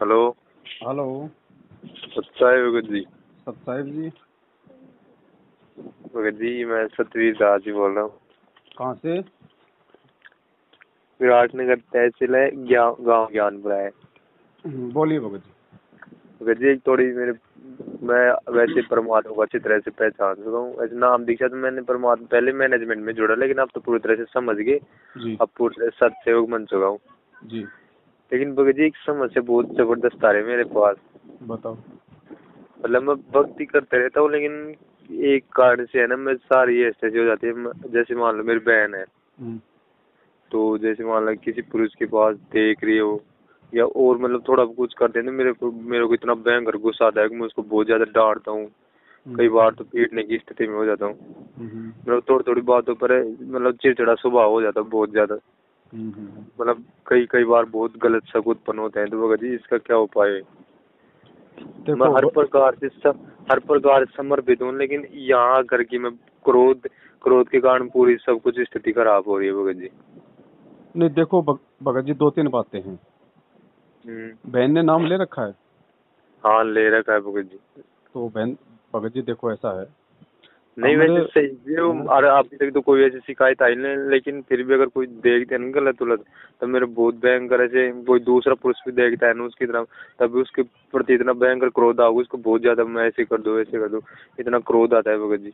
Hello. Hello. सत्साई Bhagat ji. सतसाहिब जी। भगत जी मैं सतवीर दास जी बोल रहा हूँ। कहाँ से? विराटनगर तहसील है, गाँव ज्ञानपुरा है। बोलिए भगत जी। भगत जी थोड़ी मैं वैसे परमात्मा को अच्छी तरह से पहचान चुका हूँ। ऐसे नाम दीक्षा तो मैंने परमात्मा पहले मैनेजमेंट में जुड़ा, लेकिन अब तो पूरी तरह से समझ गए। जी अब पूरी तरह से सत्सेवक बन चुका हूँ। जी। लेकिन भगत जी एक समस्या बहुत जबरदस्त आ रही है मेरे पास। बताओ। मतलब मैं भक्ति करते रहता हूँ, लेकिन एक कारण से है ना, मैं सारी ऐसे हो जाती है। जैसे मान लो मेरी बहन है, तो जैसे मान लो किसी पुरुष के पास देख रही हो या और मतलब थोड़ा कुछ करते हैं तो मेरे को इतना भयंकर गुस्सा आता है कि मैं उसको बहुत ज्यादा डांटता हूँ। कई बार तो पीटने की स्थिति में हो जाता हूँ। मतलब थोड़ी थोड़ी बातों पर मतलब चिड़चिड़ा स्वभाव हो जाता है बहुत ज्यादा। मतलब कई कई बार बहुत गलत शक उत्पन्न होते हैं। तो भगत जी इसका क्या उपाय है? मैं देखो हर प्रकार से समर्पित हूँ, लेकिन यहाँ आकर के मैं क्रोध के कारण पूरी सब कुछ स्थिति खराब हो रही है भगत जी। नहीं, देखो भगत जी, दो तीन बातें हैं। बहन ने नाम ले रखा है? हाँ ले रखा है भगत जी। तो बहन, भगत जी देखो ऐसा है, नहीं वैसे सही भी और अभी तक तो कोई ऐसी शिकायत आई नहीं, लेकिन फिर भी अगर कोई देखते हैं ना गलत उलट, तो मेरे बहुत भयंकर ऐसे कोई दूसरा पुरुष भी देखता है ना उसकी तरफ, तभी उसके प्रति इतना भयंकर क्रोध आऊगा उसको बहुत ज्यादा, मैं ऐसे कर दूं वैसे कर दूं, इतना क्रोध आता है भगत जी।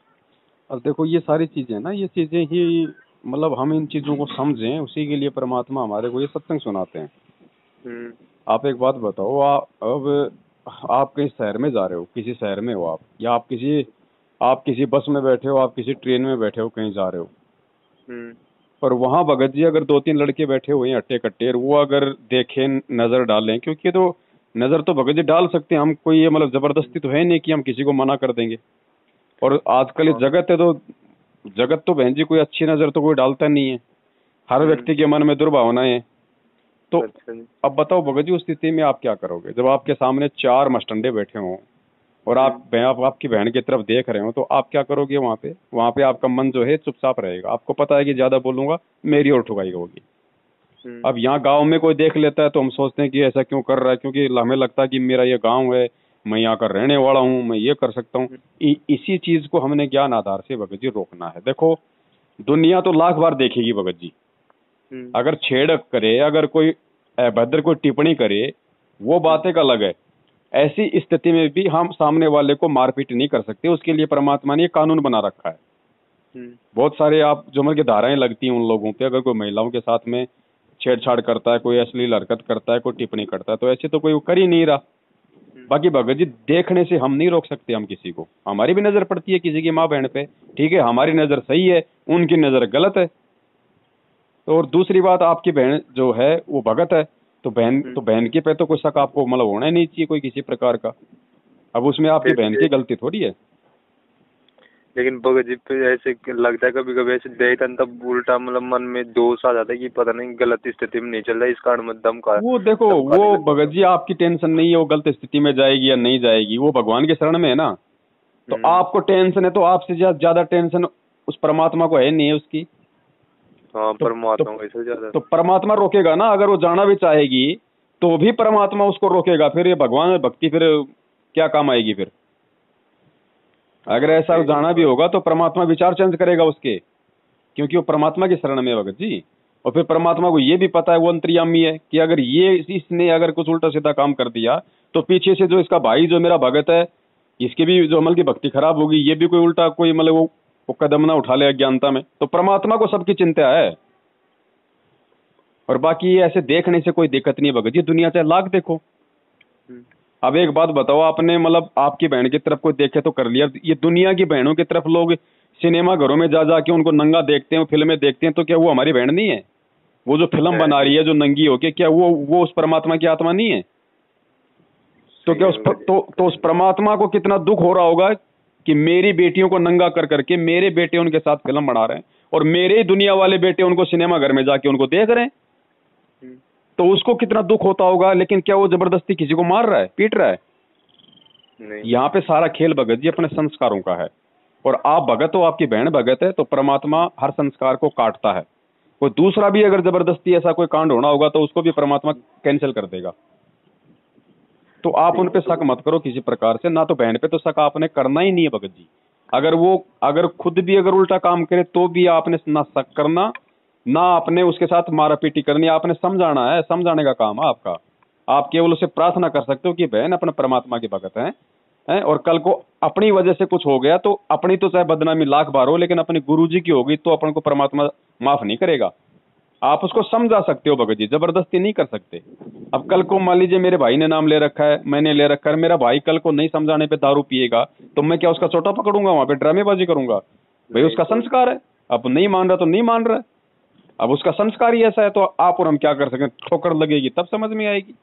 अब देखो ये सारी चीजें ना, ये चीजें ही मतलब हम इन चीजों को समझें, उसी के लिए परमात्मा हमारे को ये सत्संग सुनाते हैं। आप एक बात बताओ, अब आप कहीं शहर में जा रहे हो, किसी शहर में हो आप, या आप किसी बस में बैठे हो, आप किसी ट्रेन में बैठे हो, कहीं जा रहे हो, पर वहां भगत जी अगर दो तीन लड़के बैठे हुए हैं अट्टे कट्टे, वो अगर देखें, नजर डालें, क्योंकि तो नजर तो भगत जी डाल सकते हैं हम, कोई ये मतलब जबरदस्ती तो है नहीं कि हम किसी को मना कर देंगे। और आजकल इस जगत है, तो जगत तो बहन जी कोई अच्छी नजर तो कोई डालता नहीं है, हर व्यक्ति के मन में दुर्भावनाएं हैं। तो अब बताओ भगत जी, उस स्थिति में आप क्या करोगे? जब आपके सामने चार मस्टंडे बैठे हों और आप आपकी बहन की तरफ देख रहे हो, तो आप क्या करोगे? वहां पे आपका मन जो है चुपचाप रहेगा, आपको पता है कि ज्यादा बोलूंगा मेरी और ठुकाई होगी। अब यहाँ गांव में कोई देख लेता है तो हम सोचते हैं कि ऐसा क्यों कर रहा है, क्योंकि हमें लगता है कि मेरा ये गांव है, मैं यहाँ का रहने वाला हूँ, मैं ये कर सकता हूँ। इसी चीज को हमने ज्ञान आधार से भगत जी रोकना है। देखो दुनिया तो लाख बार देखेगी भगत जी, अगर छेड़ करे, अगर कोई अभद्र कोई टिप्पणी करे, वो बात एक अलग है। ऐसी स्थिति में भी हम सामने वाले को मारपीट नहीं कर सकते, उसके लिए परमात्मा ने कानून बना रखा है। बहुत सारे आप जो मतलब की धाराएं लगती हैं उन लोगों पे, अगर कोई महिलाओं के साथ में छेड़छाड़ करता है, कोई अश्लील हरकत करता है, कोई टिप्पणी करता है, तो ऐसे तो कोई कर ही नहीं रहा। बाकी भगत जी देखने से हम नहीं रोक सकते, हम किसी को, हमारी भी नजर पड़ती है किसी की माँ बहन पे, ठीक है, हमारी नजर सही है, उनकी नजर गलत है। तो और दूसरी बात, आपकी बहन जो है वो भगत है, तो बहन के पे तो कोई शक आपको मतलब होना ही नहीं चाहिए कोई किसी प्रकार का। अब उसमें आपकी बहन की गलती थोड़ी है। लेकिन भगत जी पे ऐसे लगता है कभी कभी ऐसे देखता है तब उल्टा मतलब मन में दोष आ जाता है कि पता नहीं गलत स्थिति में नहीं चल रहा, इस कारण में दम का वो देखो, वो भगत जी आपकी टेंशन नहीं है वो गलत स्थिति में जाएगी या नहीं जाएगी, वो भगवान के शरण में है ना। तो आपको टेंशन है, तो आपसे ज्यादा टेंशन उस परमात्मा को है नहीं है उसकी। हाँ परमात्मा वैसे ज्यादा, तो परमात्मा रोकेगा ना, अगर वो जाना भी चाहेगी तो भी परमात्मा उसको रोकेगा। फिर ये भगवान में भक्ति फिर क्या काम आएगी? फिर अगर ऐसा जाना भी होगा तो परमात्मा विचार चेंज करेगा उसके, क्योंकि वो परमात्मा की शरण में है भगत जी। और फिर परमात्मा को ये भी पता है, वो अंतर्यामी है, कि अगर इसने अगर कुछ उल्टा सीधा काम कर दिया तो पीछे से जो इसका भाई जो मेरा भगत है, इसके भी जो अमल की भक्ति खराब होगी, ये भी कोई उल्टा कोई मतलब वो कदम ना उठा ले अज्ञानता में। तो परमात्मा को सबकी चिंता है। और बाकी ऐसे देखने से कोई दिक्कत नहीं भगत जी, दुनिया चाहे लाख देखो। अब एक बात बताओ, आपने मतलब आपकी बहन की तरफ कोई देखे तो कर लिया, ये दुनिया की बहनों की तरफ लोग सिनेमा घरों में जा जाके उनको नंगा देखते हैं, फिल्में देखते हैं, तो क्या वो हमारी बहन नहीं है? वो जो फिल्म बना रही है जो नंगी होके, क्या वो उस परमात्मा की आत्मा नहीं है? तो क्या उस परमात्मा को कितना दुख हो रहा होगा कि मेरी बेटियों को नंगा कर करके मेरे बेटे उनके साथ फिल्म बना रहे हैं, और मेरे ही दुनिया वाले बेटे उनको सिनेमा घर में जाके उनको देख रहे हैं, तो उसको कितना दुख होता होगा। लेकिन क्या वो जबरदस्ती किसी को मार रहा है, पीट रहा है? यहाँ पे सारा खेल भगत जी अपने संस्कारों का है। और आप भगत हो, आपकी बहन भगत है, तो परमात्मा हर संस्कार को काटता है। कोई दूसरा भी अगर जबरदस्ती ऐसा कोई कांड होना होगा तो उसको भी परमात्मा कैंसिल कर देगा। तो आप उन पे शक मत करो किसी प्रकार से। ना तो बहन पे तो शक आपने करना ही नहीं है भगत जी। अगर खुद भी अगर उल्टा काम करे तो भी आपने ना शक करना, ना आपने उसके साथ मारापीटी करनी। आपने समझाना है, समझाने का काम है आपका। आप केवल उसे प्रार्थना कर सकते हो कि बहन अपने परमात्मा के भगत हैं, और कल को अपनी वजह से कुछ हो गया तो अपनी तो चाहे बदनामी लाख बार हो, लेकिन अपनी गुरु जी की होगी तो अपन को परमात्मा माफ नहीं करेगा। आप उसको समझा सकते हो भगत जी, जबरदस्ती नहीं कर सकते। अब कल को मान लीजिए मेरे भाई ने नाम ले रखा है, मैंने ले रखा है, मेरा भाई कल को नहीं समझाने पे दारू पिएगा तो मैं क्या उसका छोटा पकड़ूंगा, वहां पे ड्रामेबाजी करूंगा? भाई उसका संस्कार है, अब नहीं मान रहा तो नहीं मान रहा है, अब उसका संस्कार ही ऐसा है, तो आप और हम क्या कर सकें? ठोकर लगेगी तब समझ में आएगी।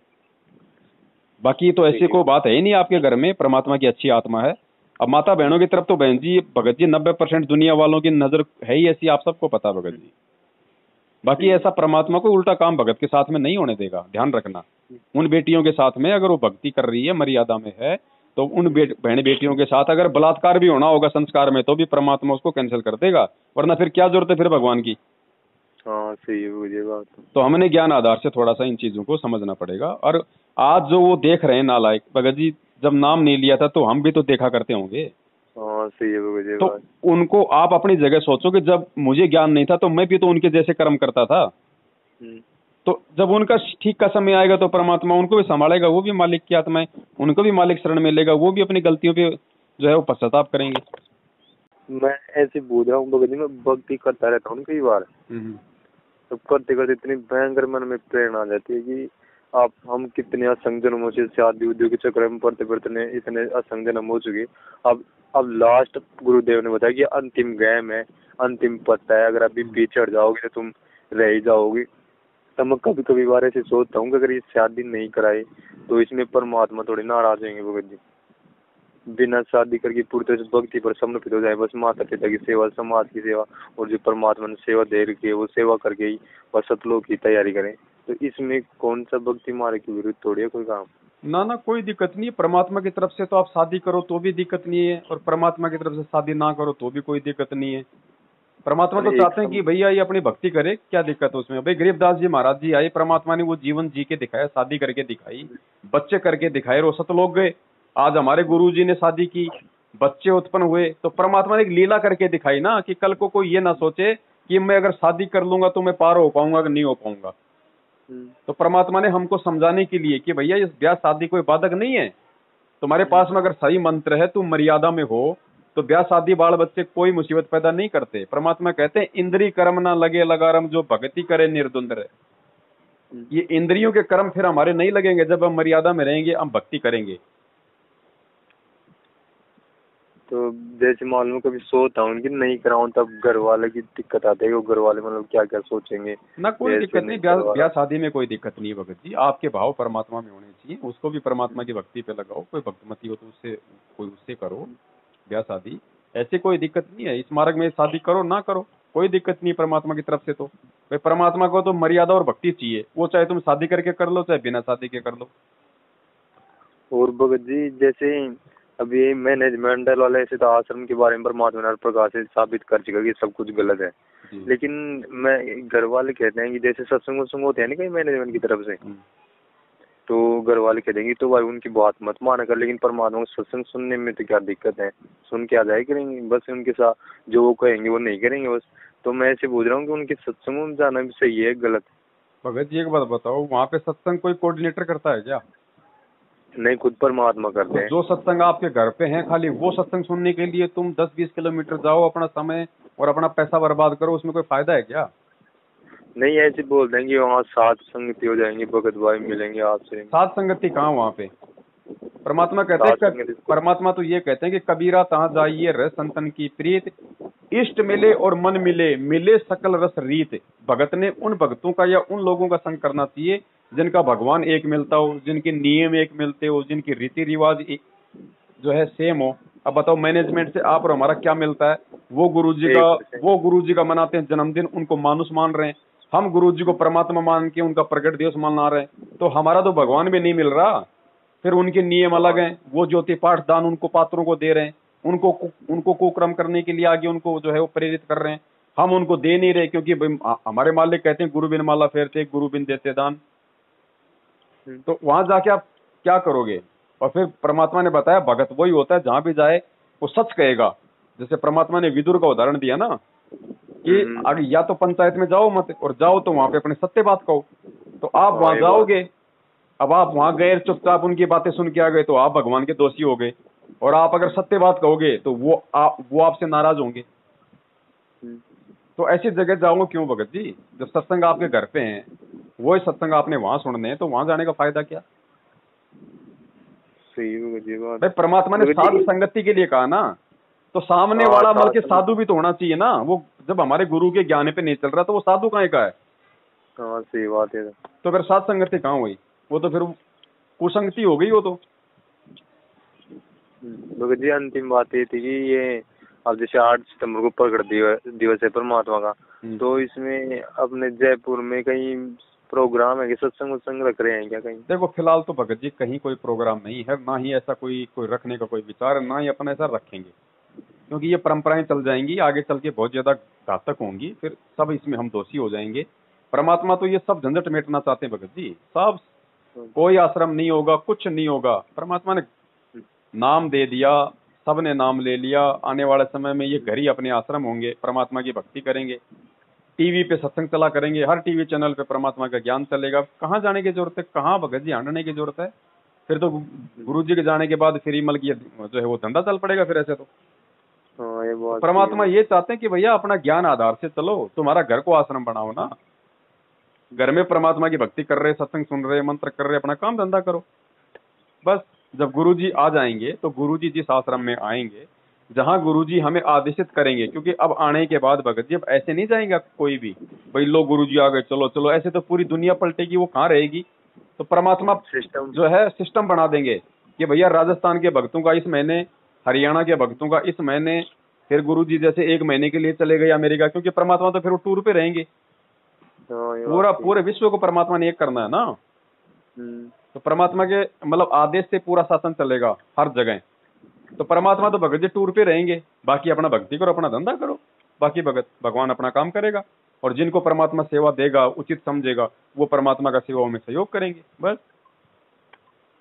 बाकी तो ऐसी कोई बात है ही नहीं आपके घर में, परमात्मा की अच्छी आत्मा है। अब माता बहनों की तरफ तो बहन जी भगत जी 90% दुनिया वालों की नजर है ही ऐसी, आप सबको पता भगत जी। बाकी ऐसा परमात्मा को उल्टा काम भगत के साथ में नहीं होने देगा, ध्यान रखना। उन बेटियों के साथ में अगर वो भक्ति कर रही है, मर्यादा में है, तो उन बहन बेटियों के साथ अगर बलात्कार भी होना होगा संस्कार में तो भी परमात्मा उसको कैंसिल कर देगा, वरना फिर क्या जरूरत है फिर भगवान की। हाँ सही है मुझे बात। तो हमने ज्ञान आधार से थोड़ा सा इन चीजों को समझना पड़ेगा। और आज जो वो देख रहे हैं नालायक, भगत जी जब नाम नहीं लिया था तो हम भी तो देखा करते होंगे। हाँ सही है मुझे तो बात। उनको आप अपनी जगह सोचो कि जब मुझे ज्ञान नहीं था तो मैं भी तो उनके जैसे कर्म करता था। तो जब उनका ठीक का समय आएगा तो परमात्मा उनको भी संभालेगा, वो भी मालिक की आत्मा है, उनको भी मालिक शरण मिलेगा, वो भी अपनी गलतियों पे जो है वो पश्चाताप करेंगे। मैं ऐसे बोल रहा हूँ भगत जी, मैं भक्ति करता रहता हूँ कई बार, तो करते करते इतनी भयंकर मन में प्रेरणा आ जाती है कि हम कितने असंग जन्मों से शादी उद्योग के चक्कर में पढ़ते पढ़ते इतने असंग जन्म हो चुके। अब लास्ट गुरुदेव ने बताया कि अंतिम गेम है, अंतिम पत्ता है, अगर अभी पीछे चढ़ जाओगे तो तुम रह ही जाओगे। तो मैं कभी कभी बार ऐसे सोचता हूँ कि अगर ये शादी नहीं कराई तो इसमें परमात्मा थोड़ी नाराज होंगे भगत जी। बिना शादी करके पूरी भक्ति पर समर्पित हो जाए, बस माता पिता की सेवा, समाज की सेवा, और जो परमात्मा ने सेवा दे रखी है वो सेवा करके ही बस सतलोक की तैयारी करें। तो इसमें कौन सा भक्ति मार्ग के विरुद्ध थोड़ी है कोई काम? ना कोई दिक्कत नहीं है। परमात्मा की तरफ से तो आप शादी करो तो भी दिक्कत नहीं है, और परमात्मा की तरफ से शादी ना करो तो भी कोई दिक्कत नहीं है। परमात्मा तो चाहते हैं कि भैया ये अपनी भक्ति करे, क्या दिक्कत है उसमें? भाई गरीबदास जी महाराज जी आए, परमात्मा ने वो जीवन जी के दिखाया, शादी करके दिखाई, बच्चे करके दिखाए, वो सतलोक गए। आज हमारे गुरु जी ने शादी की, बच्चे उत्पन्न हुए, तो परमात्मा ने एक लीला करके दिखाई ना, कि कल को कोई ये ना सोचे कि मैं अगर शादी कर लूंगा तो मैं पार हो पाऊंगा कि नहीं हो पाऊंगा। तो परमात्मा ने हमको समझाने के लिए कि भैया इस ब्याह शादी कोई बाधक नहीं है, तुम्हारे पास में अगर सही मंत्र है, तुम मर्यादा में हो, तो ब्याह शादी बाल बच्चे कोई मुसीबत पैदा नहीं करते। परमात्मा कहते हैं इंद्री कर्म ना लगे लगारम, जो भक्ति करे निर्द्वंद रहे। ये इंद्रियों के कर्म फिर हमारे नहीं लगेंगे जब हम मर्यादा में रहेंगे, हम भक्ति करेंगे। तो जैसे मालूम कभी सोचता हूँ कि नहीं कराऊं तब घर वाले की दिक्कत आती है, घर वाले मतलब क्या क्या सोचेंगे। ना कोई दिक्कत नहीं, ब्याह शादी में कोई दिक्कत नहीं है भगत जी। आपके भाव परमात्मा में होने चाहिए, उसको भी परमात्मा की भक्ति पे लगाओ। कोई भक्तिमती हो तो उससे करो ब्याह शादी, ऐसे कोई दिक्कत नहीं है। इस मार्ग में शादी करो ना करो कोई दिक्कत नहीं परमात्मा की तरफ से। तो भाई परमात्मा को तो मर्यादा और भक्ति चाहिए, वो चाहे तुम शादी करके कर लो चाहे बिना शादी के कर लो। और भगत जी जैसे अभी मैनेजमेंट वाले ऐसे तो आश्रम के बारे में परमात्मा ने प्रकाश से साबित कर चुका कि सब कुछ गलत है, लेकिन मैं घर वाले कहते हैं कि जैसे सत्संग होते हैं ना कहीं मैनेजमेंट की तरफ से, तो घर वाले कह देंगे तो भाई उनकी बात मत माना कर, लेकिन परमात्मा को सत्संग सुनने में तो क्या दिक्कत है, सुन के आ जाए करेंगे, बस उनके साथ जो वो कहेंगे वो नहीं करेंगे बस। तो मैं ऐसे पूछ रहा हूँ कि उनके सत्संग में जाना भी सही है गलत? भगत जी एक बात बताओ, वहाँ पे सत्संग कोई कोऑर्डिनेटर करता है क्या? नहीं, खुद परमात्मा करते हैं। जो सत्संग आपके घर पे है, खाली वो सत्संग सुनने के लिए तुम 10-20 किलोमीटर जाओ, अपना समय और अपना पैसा बर्बाद करो, उसमें कोई फायदा है क्या? नहीं, ऐसे बोल देंगे वहाँ साथ संगति हो जाएंगे, भगत भाई मिलेंगे आपसे। साथ संगति कहाँ वहाँ पे? परमात्मा कहते हैं, परमात्मा तो ये कहते हैं कि कबीरा तहाँ जाइए रस संतन की प्रीत, इष्ट मिले और मन मिले, मिले सकल रस रीत। भगत ने उन भक्तों का या उन लोगों का संग करना चाहिए जिनका भगवान एक मिलता हो, जिनके नियम एक मिलते हो, जिनकी रीति रिवाज जो है सेम हो। अब बताओ मैनेजमेंट से आप और हमारा क्या मिलता है? वो गुरुजी का मनाते हैं जन्मदिन, उनको मानुष मान रहे हैं, हम गुरुजी को परमात्मा मान के उनका प्रकट दिवस मना रहे हैं, तो हमारा तो भगवान भी नहीं मिल रहा। फिर उनके नियम अलग हैं, वो ज्योति पाठ दान उनको पात्रों को दे रहे हैं, उनको कुकर्म करने के लिए आगे उनको जो है वो प्रेरित कर रहे हैं, हम उनको दे नहीं रहे, क्योंकि हमारे मालिक कहते हैं गुरु बिन माला फेरते गुरु बिन देते दान। तो वहां जाके आप क्या करोगे? और फिर परमात्मा ने बताया भगत वही होता है जहां भी जाए वो सच कहेगा। जैसे परमात्मा ने विदुर का उदाहरण दिया ना कि अगर या तो पंचायत में जाओ मत, और जाओ तो वहां पे अपने सत्य बात कहो। तो आप वहां जाओगे, अब आप वहां गए चुपचाप उनकी बातें सुन के आ गए तो आप भगवान के दोषी हो गए, और आप अगर सत्य बात कहोगे तो वो आपसे नाराज होंगे। तो ऐसी जगह जाओ क्यों भगत जी, जब सत्संग आपके घर पे हैं, वही सत्संग आपने वहां सुनने हैं, तो वहां जाने का फायदा क्या? सही है बात। भाई परमात्मा ने साध संगति के लिए कहा ना, तो सामने वाला मतलब के साधु भी तो होना चाहिए ना। वो जब हमारे गुरु के ज्ञान पे नहीं चल रहा तो वो साधु कहाँ का है? हाँ सही बात है। तो फिर साध संगति कहाँ हुई? वो तो फिर कुसंगति हो गई वो तो। भगत जी अंतिम बात ये थी कि ये अब जैसे 8 सितंबर को प्रकट दिवस है परमात्मा का, तो इसमें अपने जयपुर में कहीं प्रोग्राम है कि सत्संग उत्संग रख रहे हैं क्या कहीं? देखो फिलहाल तो भगत जी कहीं कोई प्रोग्राम नहीं है, ना ही ऐसा कोई रखने का कोई विचार है, ना ही अपन ऐसा रखेंगे, क्योंकि ये परंपराएं चल जाएंगी आगे चल के बहुत ज्यादा घातक होंगी, फिर सब इसमें हम दोषी हो जाएंगे। परमात्मा तो ये सब झंझट मेटना चाहते हैं भगत जी। सब कोई आश्रम नहीं होगा, कुछ नहीं होगा, परमात्मा ने नाम दे दिया, सबने नाम ले लिया। आने वाले समय में ये घर ही अपने आश्रम होंगे, परमात्मा की भक्ति करेंगे, टीवी पे सत्संग चला करेंगे, हर टीवी चैनल पे परमात्मा का ज्ञान चलेगा। कहाँ जाने की जरूरत है, कहाँ भगत जी हटने की जरूरत है? फिर तो गुरु जी के जाने के बाद फिर मल की जो है वो धंधा चल पड़ेगा फिर ऐसे तो। परमात्मा ये चाहते हैं कि भैया अपना ज्ञान आधार से चलो, तुम्हारा घर को आश्रम बनाओ ना, घर में परमात्मा की भक्ति कर रहे, सत्संग सुन रहे, मंत्र कर रहे, अपना काम धंधा करो बस। जब गुरुजी आ जाएंगे तो गुरुजी जिस आश्रम में आएंगे, जहां गुरुजी हमें आदेशित करेंगे, क्योंकि अब आने के बाद भगत जी अब ऐसे नहीं जाएंगे कोई भी, भाई लो गुरुजी आ गए चलो चलो, ऐसे तो पूरी दुनिया पलटेगी, वो कहाँ रहेगी। तो परमात्मा सिस्टम जो है सिस्टम बना देंगे कि भैया राजस्थान के भक्तों का इस महीने, हरियाणा के भक्तों का इस महीने, फिर गुरुजी जैसे 1 महीने के लिए चले गए अमेरिका, क्योंकि परमात्मा तो फिर वो टूर पे रहेंगे। पूरे विश्व को परमात्मा ने एक करना है ना। तो परमात्मा के मतलब आदेश से पूरा शासन चलेगा हर जगह। तो परमात्मा तो भगत जी टूर पे रहेंगे, बाकी अपना भक्ति करो, अपना धंधा करो, बाकी भगवान अपना काम करेगा। और जिनको परमात्मा सेवा देगा, उचित समझेगा, वो परमात्मा का सेवा में सहयोग करेंगे बस।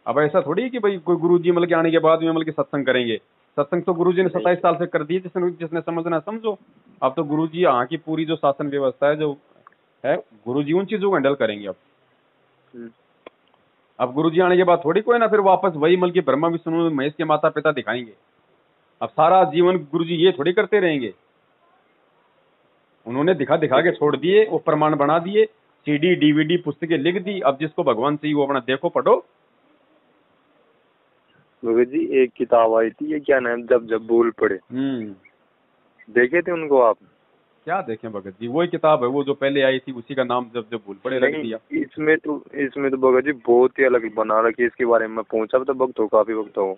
अब ऐसा थोड़ी कि भाई कोई गुरु जी मतलब के आने के बाद में मतलब के सत्संग करेंगे। सत्संग तो गुरु जी ने 27 साल से कर दिए, जिसने समझना समझो। अब तो गुरु जी यहाँ की पूरी जो शासन व्यवस्था है जो है, गुरु जी उन चीजों को हैंडल करेंगे। अब गुरुजी आने के बाद थोड़ी कोई ना फिर वापस वही मल की ब्रह्मा विष्णु महेश के माता पिता दिखाएंगे। अब सारा जीवन गुरुजी ये थोड़ी करते रहेंगे, उन्होंने दिखा के छोड़ दिए, वो प्रमाण बना दिए, CD DVD पुस्तकें लिख दी। अब जिसको भगवान चाहिए वो अपना देखो पढ़ो। भगत जी एक किताब आई थी, ये क्या नाम, जब जब भूल पड़े, देखे थे उनको आप? क्या देखें भगत जी, वही किताब है वो जो पहले आई थी, उसी का नाम जब जब भूल पड़े रख दिया। इसमें तो भगत जी बहुत ही अलग बना रखी है। इसके बारे में पहुंचा तो भक्त हो, काफी भक्त हो,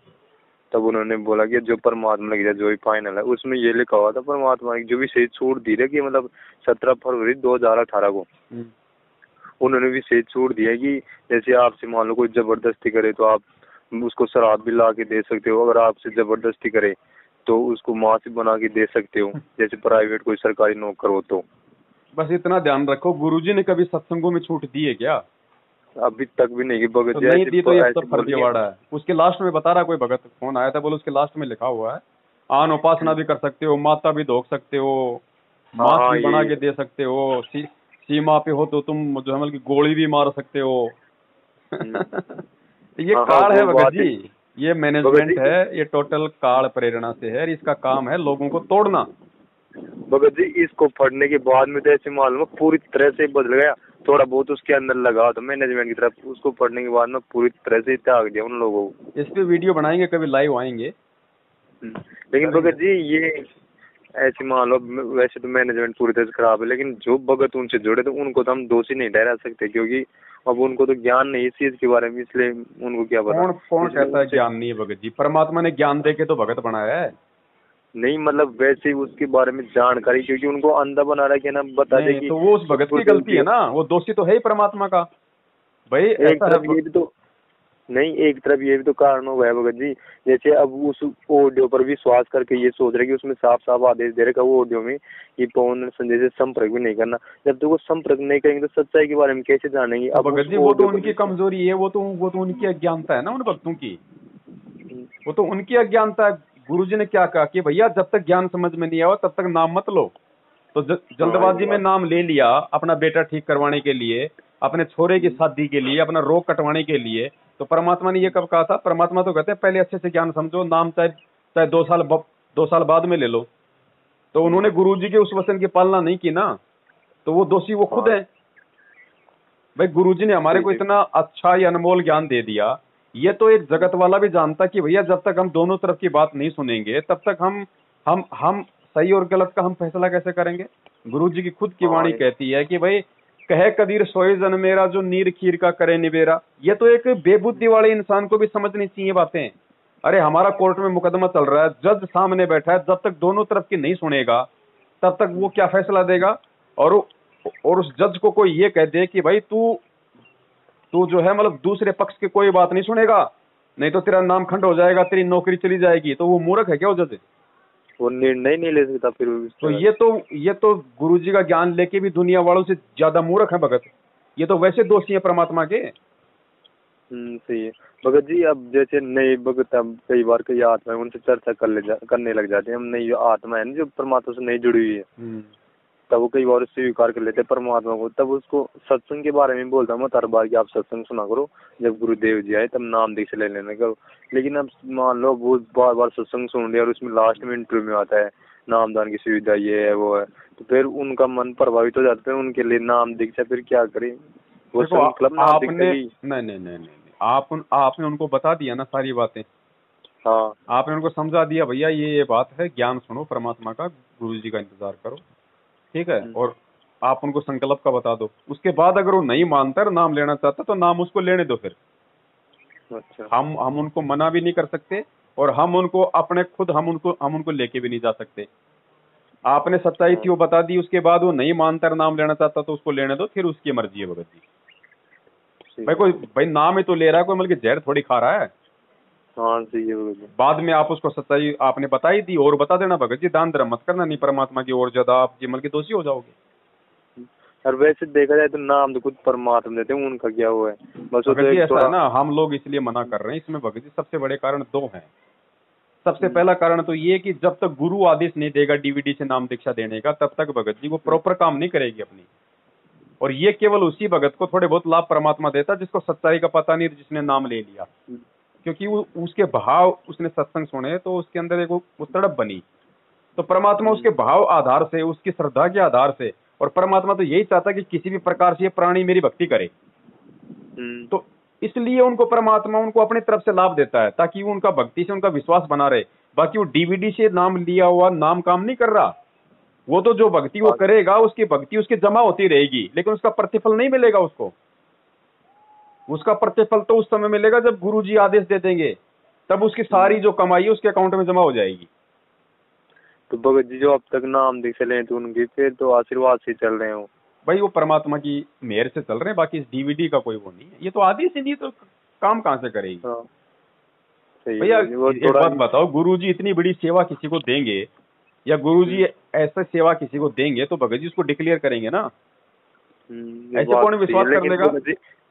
तब उन्होंने बोला कि जो परमात्मा लग जाए जो ही फाइनल है। उसमें ये लिखा हुआ था परमात्मा की जो भी सही छूट दी है कि मतलब 17 फरवरी 2018 को उन्होंने भी सही छूट दी है कि जैसे आपसे मान लो कोई जबरदस्ती करे तो आप उसको शराब भी ला के दे सकते हो, अगर आपसे जबरदस्ती करे तो उसको मासी बना के दे सकते हो, जैसे प्राइवेट कोई सरकारी नौकर हो तो। बस इतना ध्यान रखो, गुरुजी ने कभी सत्संगों में छूट दी है क्या? अभी तक भी नहीं भगत जी। नहीं दी तो ये सब फर्जीवाड़ा है। उसके लास्ट में बता रहा कोई भगत फोन आया था, बोलो उसके लास्ट में लिखा हुआ है आन उपासना भी कर सकते हो, माता भी धोख सकते हो, मास भी बना के दे सकते हो, सीमा पे हो तो तुम जो है कि गोली भी मार सकते हो। ये काल है भगत जी, ये मैनेजमेंट है, ये टोटल काल प्रेरणा से है। इसका काम है लोगों को तोड़ना। भगत जी इसको पढ़ने के बाद में तो ऐसे मालूम पूरी तरह से बदल गया, थोड़ा बहुत उसके अंदर लगा तो मैनेजमेंट की तरफ, उसको पढ़ने के बाद में पूरी तरह से त्याग दिया उन लोगों को। इस पे वीडियो बनाएंगे, कभी लाइव आएंगे। लेकिन भगत जी ये ऐसे मान लो वैसे तो मैनेजमेंट पूरी तरह से खराब है, लेकिन जो भगत उनसे जुड़े तो उनको तो हम दोषी नहीं ठहरा सकते, क्योंकि अब उनको तो ज्ञान नहीं इस चीज के बारे में, इसलिए उनको क्या पता। कौन कहता है ज्ञान नहीं है भगत जी? परमात्मा ने ज्ञान दे के तो भगत बनाया है। नहीं मतलब वैसे ही उसके बारे में जानकारी, क्योंकि उनको अंधा बना रहा है ना, बता दे कि तो वो उस भगत की गलती है ना, वो दोषी तो है ही परमात्मा का भाई। एक तरफ ये भी तो नहीं, एक तरफ ये भी तो कारण हो गया भगत जी, जैसे अब उस ऑडियो पर विश्वास करके ये सोच रहे कि उसमें साफ साफ आदेश दे रहे वो ऑडियो में कि पवन संजय से संपर्क भी नहीं करना। जब तक वो संपर्क नहीं करेंगे तो सच्चाई के बारे में कैसे जानेंगे? अब भगत जी वो तो उनकी कमजोरी है, वो तो उनकी अज्ञानता है ना उन भक्तों की। वो तो उनकी अज्ञानता है। गुरुजी ने क्या कहा कि भैया जब तक ज्ञान समझ में नहीं आया तब तक नाम मत लो। तो जल्दबाजी में नाम ले लिया अपना बेटा ठीक करवाने के लिए, अपने छोरे की शादी के लिए, अपना रोग कटवाने के लिए। तो परमात्मा ने ये कब कहा था? परमात्मा तो कहते हैं पहले अच्छे से ज्ञान समझो, नाम चाहे चाहे 2 साल बाद में ले लो। तो उन्होंने गुरुजी के उस वचन की पालना नहीं की ना, तो वो दोषी वो खुद है। भाई गुरुजी ने हमारे को इतना अच्छा या अनमोल ज्ञान दे दिया, ये तो एक जगत वाला भी जानता कि भैया जब तक हम दोनों तरफ की बात नहीं सुनेंगे तब तक हम सही और गलत का हम फैसला कैसे करेंगे। गुरुजी की खुद की वाणी कहती है कि भाई कहे कबीर सोए जन मेरा जो नीर खीर का करे निबेरा। ये तो एक बेबुद्धि वाले इंसान को भी समझनी चाहिए बातें। अरे हमारा कोर्ट में मुकदमा चल रहा है, जज सामने बैठा है, जब तक दोनों तरफ की नहीं सुनेगा तब तक वो क्या फैसला देगा। और उस जज को कोई ये कह दे कि भाई तू जो है मतलब दूसरे पक्ष की कोई बात नहीं सुनेगा, नहीं तो तेरा नाम खंड हो जाएगा, तेरी नौकरी चली जाएगी, तो वो मूर्ख है क्या वो जज? वो निर्णय नहीं ले सकता फिर। तो ये तो गुरुजी का ज्ञान लेके भी दुनिया वालों से ज्यादा मूर्ख है भगत। ये तो वैसे दोषी है परमात्मा के। सही है भगत जी। अब जैसे नए भगत अब कई बार कई आत्मा है उनसे चर्चा करने लग जाते हैं। हम नई आत्मा है ना जो परमात्मा से नहीं जुड़ी हुई है, तब वो कई बार उससे स्वीकार कर लेते हैं परमात्मा को। तब उसको सत्संग के बारे में बोलता हूँ हर बार कि आप सत्संग सुना करो, जब गुरुदेव जी आए तब नाम दीक्षा ले लेना करो। लेकिन अब मान लो वो बार बार सत्संग सुन लिया और उसमें लास्ट में इंटरव्यू में आता है नामदान की सुविधा ये है वो है, तो फिर उनका मन प्रभावित हो जाता है। उनके लिए नाम दीक्षा फिर क्या करें? वो क्लब नहीं, आपने उनको बता दिया ना सारी बातें। हाँ, आपने उनको समझा दिया भैया ये बात है, ज्ञान सुनो परमात्मा का, गुरुजी का इंतजार करो, ठीक है। और आप उनको संकल्प का बता दो। उसके बाद अगर वो नहीं मानता है, नाम लेना चाहता तो नाम उसको लेने दो फिर। अच्छा। हम उनको मना भी नहीं कर सकते और हम उनको अपने खुद हम उनको लेके भी नहीं जा सकते। आपने सच्चाई थी वो बता दी, उसके बाद वो नहीं मानता नाम लेना चाहता तो उसको लेने दो, फिर उसकी मर्जी है भगत जी। भाई नाम ही तो ले रहा है, कोई मतलब जहर थोड़ी खा रहा है। हाँ सही है भगत जी। बाद में आप उसको सच्चाई आपने बताई दी और बता देना भगत जी, दान धर्म मत करना, नहीं परमात्मा की ओर ज्यादा आप जी के दोषी हो जाओगे। और वैसे देखा जाए तो नाम तो खुद परमात्मा देते हैं, उनका क्या हुआ है बस। भगत जी ऐसा है ना, हम लोग इसलिए मना कर रहे हैं इसमें भगत जी, सबसे बड़े कारण 2 हैं। सबसे पहला कारण तो ये कि जब तक गुरु आदेश नहीं देगा डीवीडी से नाम दीक्षा देने का, तब तक भगत जी वो प्रॉपर काम नहीं करेगी अपनी। और ये केवल उसी भगत को थोड़े बहुत लाभ परमात्मा देता जिसको सच्चाई का पता नहीं, जिसने नाम ले लिया। क्योंकि वो उसके भाव, उसने सत्संग सुने तो उसके अंदर एक वो तड़प बनी, तो परमात्मा उसके भाव आधार से, उसकी श्रद्धा के आधार से, और परमात्मा तो यही चाहता कि किसी भी प्रकार से ये प्राणी मेरी भक्ति करे। तो इसलिए उनको परमात्मा उनको अपनी तरफ से लाभ देता है ताकि वो उनका भक्ति से उनका विश्वास बना रहे। बाकी वो डीवीडी से नाम लिया हुआ नाम काम नहीं कर रहा। वो तो जो भक्ति वो करेगा उसकी भक्ति उसकी जमा होती रहेगी, लेकिन उसका प्रतिफल नहीं मिलेगा उसको। उसका प्रतिफल तो उस समय मिलेगा जब गुरुजी आदेश दे देंगे, तब उसकी सारी जो कमाई उसके अकाउंट में जमा हो जाएगी। तो भगत जी जो अब तक नाम दीक्षा लें तो उनके फिर तो आशीर्वाद से चल रहे हो भाई, वो परमात्मा की मेहर से चल रहे हैं, बाकी इस डीवीडी का कोई वो नहीं है। ये तो आदि से नहीं तो काम कहाँ से करेगी। भैया एक बात बताओ, गुरुजी इतनी बड़ी सेवा किसी को देंगे या गुरुजी ऐसा सेवा किसी को देंगे तो भगत जी उसको डिक्लेयर करेंगे ना। ऐसे कौन विश्वास कर लेगा?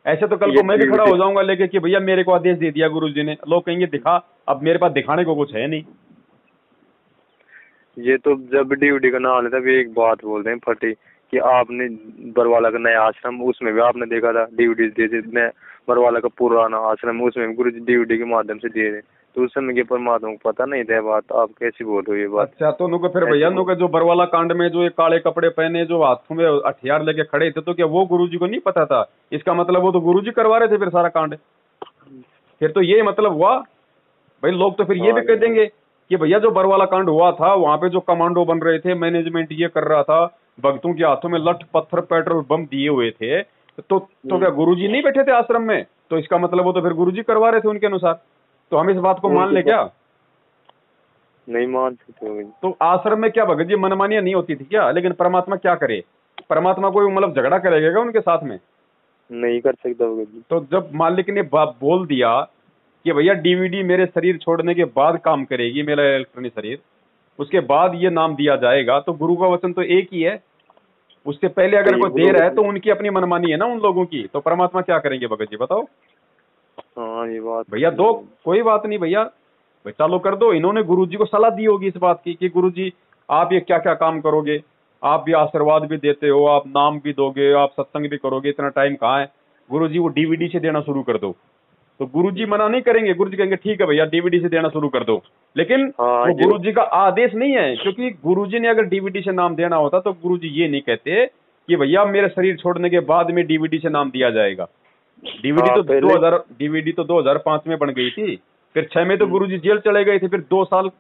ऐसे तो कल को मैं भी खड़ा हो जाऊंगा लेके कि भैया मेरे को आदेश दे दिया गुरुजी ने, लोग कहेंगे दिखा, अब मेरे पास दिखाने को कुछ है नहीं। ये तो जब डीवीडी का नाम लेता है एक बात बोलते हैं फटी कि आपने बरवाला का नया आश्रम, उसमें भी आपने देखा था डीवीडी दे बरवाला का पुराना आश्रम, उसमें गुरु जी डीवीडी के माध्यम से दे रहे, तो उस समय के परमात्मा को पता नहीं था बात। आप कैसी बोल रहे हो ये बात? अच्छा, तो उनको फिर भैया उनको जो बरवाला कांड में जो ये काले कपड़े पहने जो हाथों में हथियार लेके खड़े थे, तो क्या वो गुरुजी को नहीं पता था? इसका मतलब वो तो गुरुजी करवा रहे थे फिर सारा कांड। फिर तो ये मतलब हुआ भाई, लोग तो फिर ये भी कह देंगे कि भैया जो बरवाला कांड हुआ था वहां पे जो कमांडो बन रहे थे, मैनेजमेंट ये कर रहा था, भक्तों के हाथों में लठ पत्थर पेट्रोल बम दिए हुए थे, तो क्या गुरुजी नहीं बैठे थे आश्रम में? तो इसका मतलब वो तो फिर गुरुजी करवा रहे थे उनके अनुसार। तो हम इस बात को मान ले क्या? नहीं मान सकते। तो आश्रम में क्या भगत जी मनमानियां नहीं होती थी क्या? लेकिन परमात्मा क्या करे? परमात्मा कोई मतलब झगड़ा करेगा उनके साथ में? नहीं कर सकता भगत जी। तो जब मालिक ने बोल दिया कि भैया डीवीडी मेरे शरीर छोड़ने के बाद काम करेगी, मेरा इलेक्ट्रॉनिक शरीर, उसके बाद ये नाम दिया जाएगा, तो गुरु का वचन तो एक ही है। उससे पहले अगर कोई दे रहा है तो उनकी अपनी मनमानी है ना उन लोगों की, तो परमात्मा क्या करेंगे भगत जी बताओ? हाँ ये बात भैया दो, कोई बात नहीं भैया, भाई चालू कर दो। इन्होंने गुरुजी को सलाह दी होगी इस बात की कि गुरुजी आप ये क्या क्या काम करोगे, आप भी आशीर्वाद भी देते हो, आप नाम भी दोगे, आप सत्संग भी करोगे, इतना टाइम कहाँ है, गुरुजी वो डीवीडी से देना शुरू कर दो। तो गुरुजी मना नहीं करेंगे, गुरुजी कहेंगे ठीक है भैया डीवीडी से देना शुरू कर दो। लेकिन वो गुरुजी का आदेश नहीं है, क्योंकि गुरुजी ने अगर डीवीडी से नाम देना होता तो गुरुजी ये नहीं कहते कि भैया मेरे शरीर छोड़ने के बाद में डीवीडी से नाम दिया जाएगा। डीवीडी तो 2005 में बन गई थी, फिर 6 में तो गुरुजी जेल चले गए थे, फिर 2 साल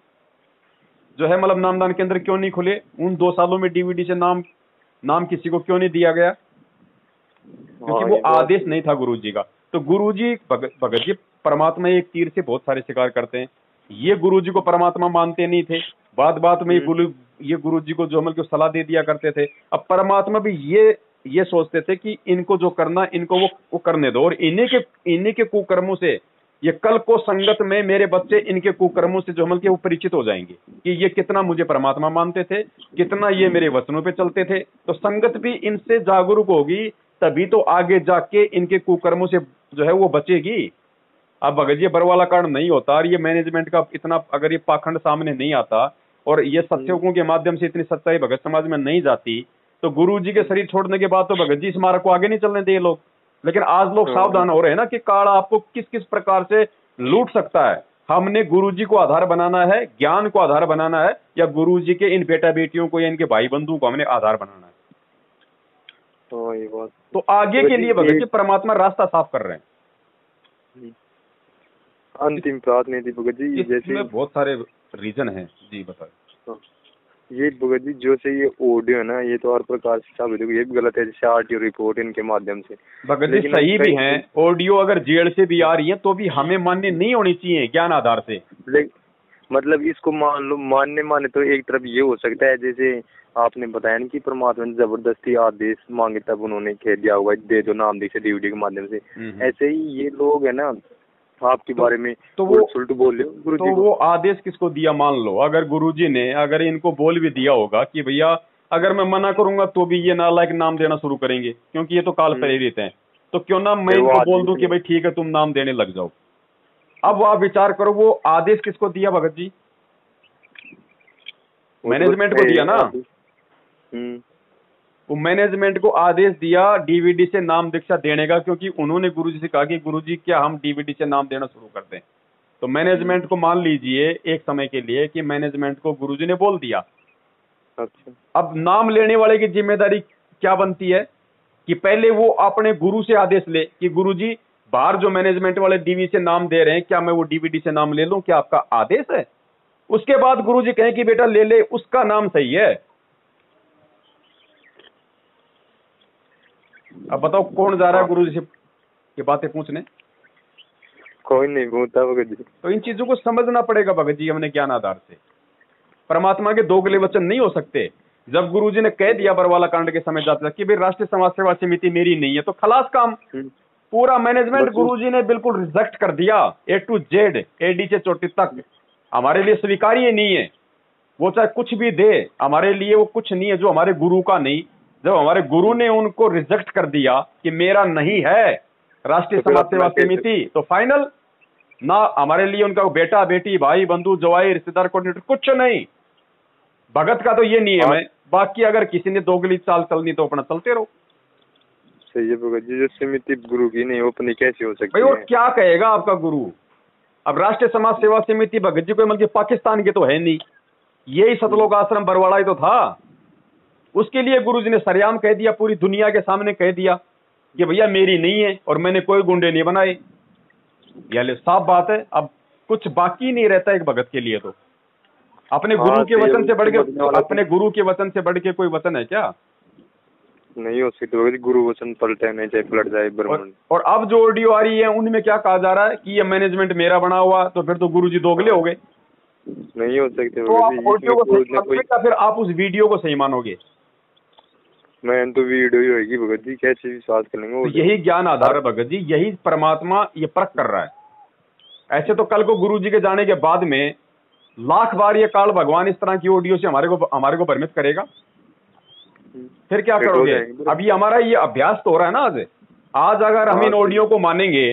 जो है मतलब नामदान केंद्र क्यों नहीं खुले, उन 2 सालों में डीवीडी से नाम किसी को क्यों नहीं दिया गया, क्योंकि वो आदेश नहीं था गुरुजी का। तो गुरुजी भगत जी परमात्मा एक तीर से बहुत सारे शिकार करते हैं। ये गुरुजी को परमात्मा मानते नहीं थे, बात में ये गुरुजी को जो मतलब सलाह दे दिया करते थे। अब परमात्मा भी ये सोचते थे कि इनको जो करना इनको वो करने दो, और इन्हीं के कुकर्मों से ये कल को संगत में मेरे बच्चे इनके कुकर्मों से जो मतलब वो परिचित हो जाएंगे कि ये कितना मुझे परमात्मा मानते थे, कितना ये मेरे वचनों पे चलते थे। तो संगत भी इनसे जागरूक होगी, तभी तो आगे जाके इनके कुकर्मों से जो है वो बचेगी। अब अगर ये बरवाला कांड नहीं होता और ये मैनेजमेंट का इतना अगर ये पाखंड सामने नहीं आता और ये सत्संगों के माध्यम से इतनी सच्चाई भगत समाज में नहीं जाती, तो गुरुजी के शरीर छोड़ने के बाद तो भगत जी इस मार्ग को आगे नहीं चलने दे लोग। लेकिन आज लोग सावधान हो रहे हैं ना कि काल आपको किस किस प्रकार से लूट सकता है। हमने गुरुजी को आधार बनाना है, ज्ञान को आधार बनाना है, या गुरुजी के इन बेटा बेटियों को या इनके भाई बंधु को हमने आधार बनाना है। तो आगे के लिए भगत जी परमात्मा रास्ता साफ कर रहे हैं। अंतिम प्रार्थना थी भगत जी, जैसे बहुत सारे रीजन हैं जी, बताओ। ये भगत जी जो से ये ऑडियो है ना, ये तो हर प्रकार से साबित हो, ये भी गलत है, जैसे आरटीओ रिपोर्ट इनके माध्यम से भगत जी सही भी है। ऑडियो अगर जेल से भी आ रही है तो भी हमें मान्य नहीं होनी चाहिए ज्ञान आधार से। मतलब इसको मान लो मानने तो एक तरफ ये हो सकता है, जैसे आपने बताया ना कि परमात्मा ने जबरदस्ती आदेश मांगे तब उन्होंने कह दिया होगा दे दो नाम दीक्षा डीवीडी के माध्यम से। ऐसे ही ये लोग है ना आपके बारे में तो वो उल्ट बोल रहे हो गुरुजी को। वो आदेश किसको दिया, मान लो अगर गुरुजी ने अगर इनको बोल भी दिया होगा कि भैया अगर मैं मना करूंगा तो भी ये नालायक नाम देना शुरू करेंगे, क्योंकि ये तो काल प्रेरित हैं, तो क्यों ना मैं इनको बोल दूं कि भाई ठीक है तुम नाम देने लग जाओ। अब आप विचार करो वो आदेश किसको दिया भगत जी, मैनेजमेंट को दिया ना। वो मैनेजमेंट को आदेश दिया डीवीडी से नाम दीक्षा देने का, क्योंकि उन्होंने गुरुजी से कहा कि गुरुजी क्या हम डीवीडी से नाम देना शुरू कर दें। तो मैनेजमेंट को मान लीजिए एक समय के लिए कि मैनेजमेंट को गुरुजी ने बोल दिया। अच्छा, अब नाम लेने वाले की जिम्मेदारी क्या बनती है कि पहले वो अपने गुरु से आदेश ले कि गुरुजी बाहर जो मैनेजमेंट वाले डीवी से नाम दे रहे हैं क्या मैं वो डीवीडी से नाम ले लूं, क्या आपका आदेश है। उसके बाद गुरुजी कहें कि बेटा ले ले, उसका नाम सही है। अब बताओ कौन जा रहा है गुरुजी से ये बातें पूछने, कोई नहीं पूछता भगत जी। तो इन चीजों को समझना पड़ेगा भगत जी हमने ज्ञान आधार से। परमात्मा के दोगले वचन नहीं हो सकते। जब गुरुजी ने कह दिया बरवाला कांड के समय जाते कि भाई राष्ट्रीय समाज सेवा समिति मेरी नहीं है, तो खलास काम। पूरा मैनेजमेंट गुरुजी ने बिल्कुल रिजेक्ट कर दिया, A to Z, AD से चोटी तक हमारे लिए स्वीकार्य नहीं है। वो चाहे कुछ भी दे हमारे लिए वो कुछ नहीं है जो हमारे गुरु का नहीं। जब हमारे गुरु ने उनको रिजेक्ट कर दिया कि मेरा नहीं है राष्ट्रीय समाज सेवा समिति, तो फाइनल ना हमारे लिए उनका बेटा बेटी भाई बंधु जवाई रिश्तेदार कोऑर्डिनेटर कुछ नहीं। भगत का तो ये नियम है, बाकी अगर किसी ने दोगली चाल चलनी तो अपना चलते रहो। सही है भगत जी, जो समिति गुरु की नहीं अपनी कैसे हो सकती है? और क्या कहेगा आपका गुरु। अब राष्ट्रीय समाज सेवा समिति भगत जी कोई मतलब पाकिस्तान के तो है नहीं, यही सतलोक आश्रम बरवाड़ा ही तो था। उसके लिए गुरुजी ने सरेआम कह दिया, पूरी दुनिया के सामने कह दिया कि भैया मेरी नहीं है और मैंने कोई गुंडे नहीं बनाए। यह साफ बात है। अब कुछ बाकी नहीं रहता एक भगत के लिए। तो अपने गुरु के वचन से बढ़ के अपने गुरु के वचन से बढ़ के कोई वचन है क्या? नहीं हो सकती। गुरु वचन पलटे नहीं चाहे पलट जाए ब्रह्मन। और अब जो ऑडियो आ रही है उनमें क्या कहा जा रहा है कि ये मैनेजमेंट मेरा बना हुआ, तो फिर तो गुरुजी दोगले हो गए। नहीं हो सकते। तो आप ऑडियो को सही मानोगे, फिर आप उस वीडियो को सही मानोगे? मैं तो वीडियो ही होगी भगत जी, कैसे विश्वास करेंगे। तो यही ज्ञान आधार है भगत जी, यही परमात्मा ये परख कर रहा है। ऐसे तो कल को गुरुजी के जाने के बाद में लाख बार ये काल भगवान इस तरह की ऑडियो से हमारे को भ्रमित करेगा, फिर क्या करोगे? अभी हमारा ये अभ्यास तो हो रहा है ना। आज अगर हम इन ऑडियो को मानेंगे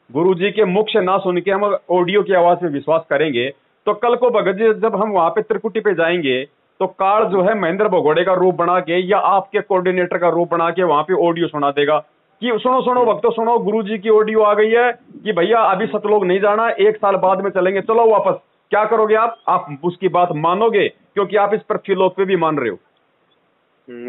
गुरुजी के मुख से ना सुन के हम ऑडियो की आवाज में विश्वास करेंगे, तो कल को भगत जी जब हम वहां पे त्रिकुटी पे जाएंगे तो काल जो है महेंद्र भगोड़े का रूप बना के या आपके कोऑर्डिनेटर का रूप बना के वहां पे ऑडियो सुना देगा कि सुनो सुनो भक्तों सुनो, गुरुजी की ऑडियो आ गई है कि भैया अभी सतलोक नहीं जाना, 1 साल बाद में चलेंगे, चलो वापस। क्या करोगे आप उसकी बात मानोगे क्योंकि आप इस पृथ्वीलोक पे भी मान रहे हो।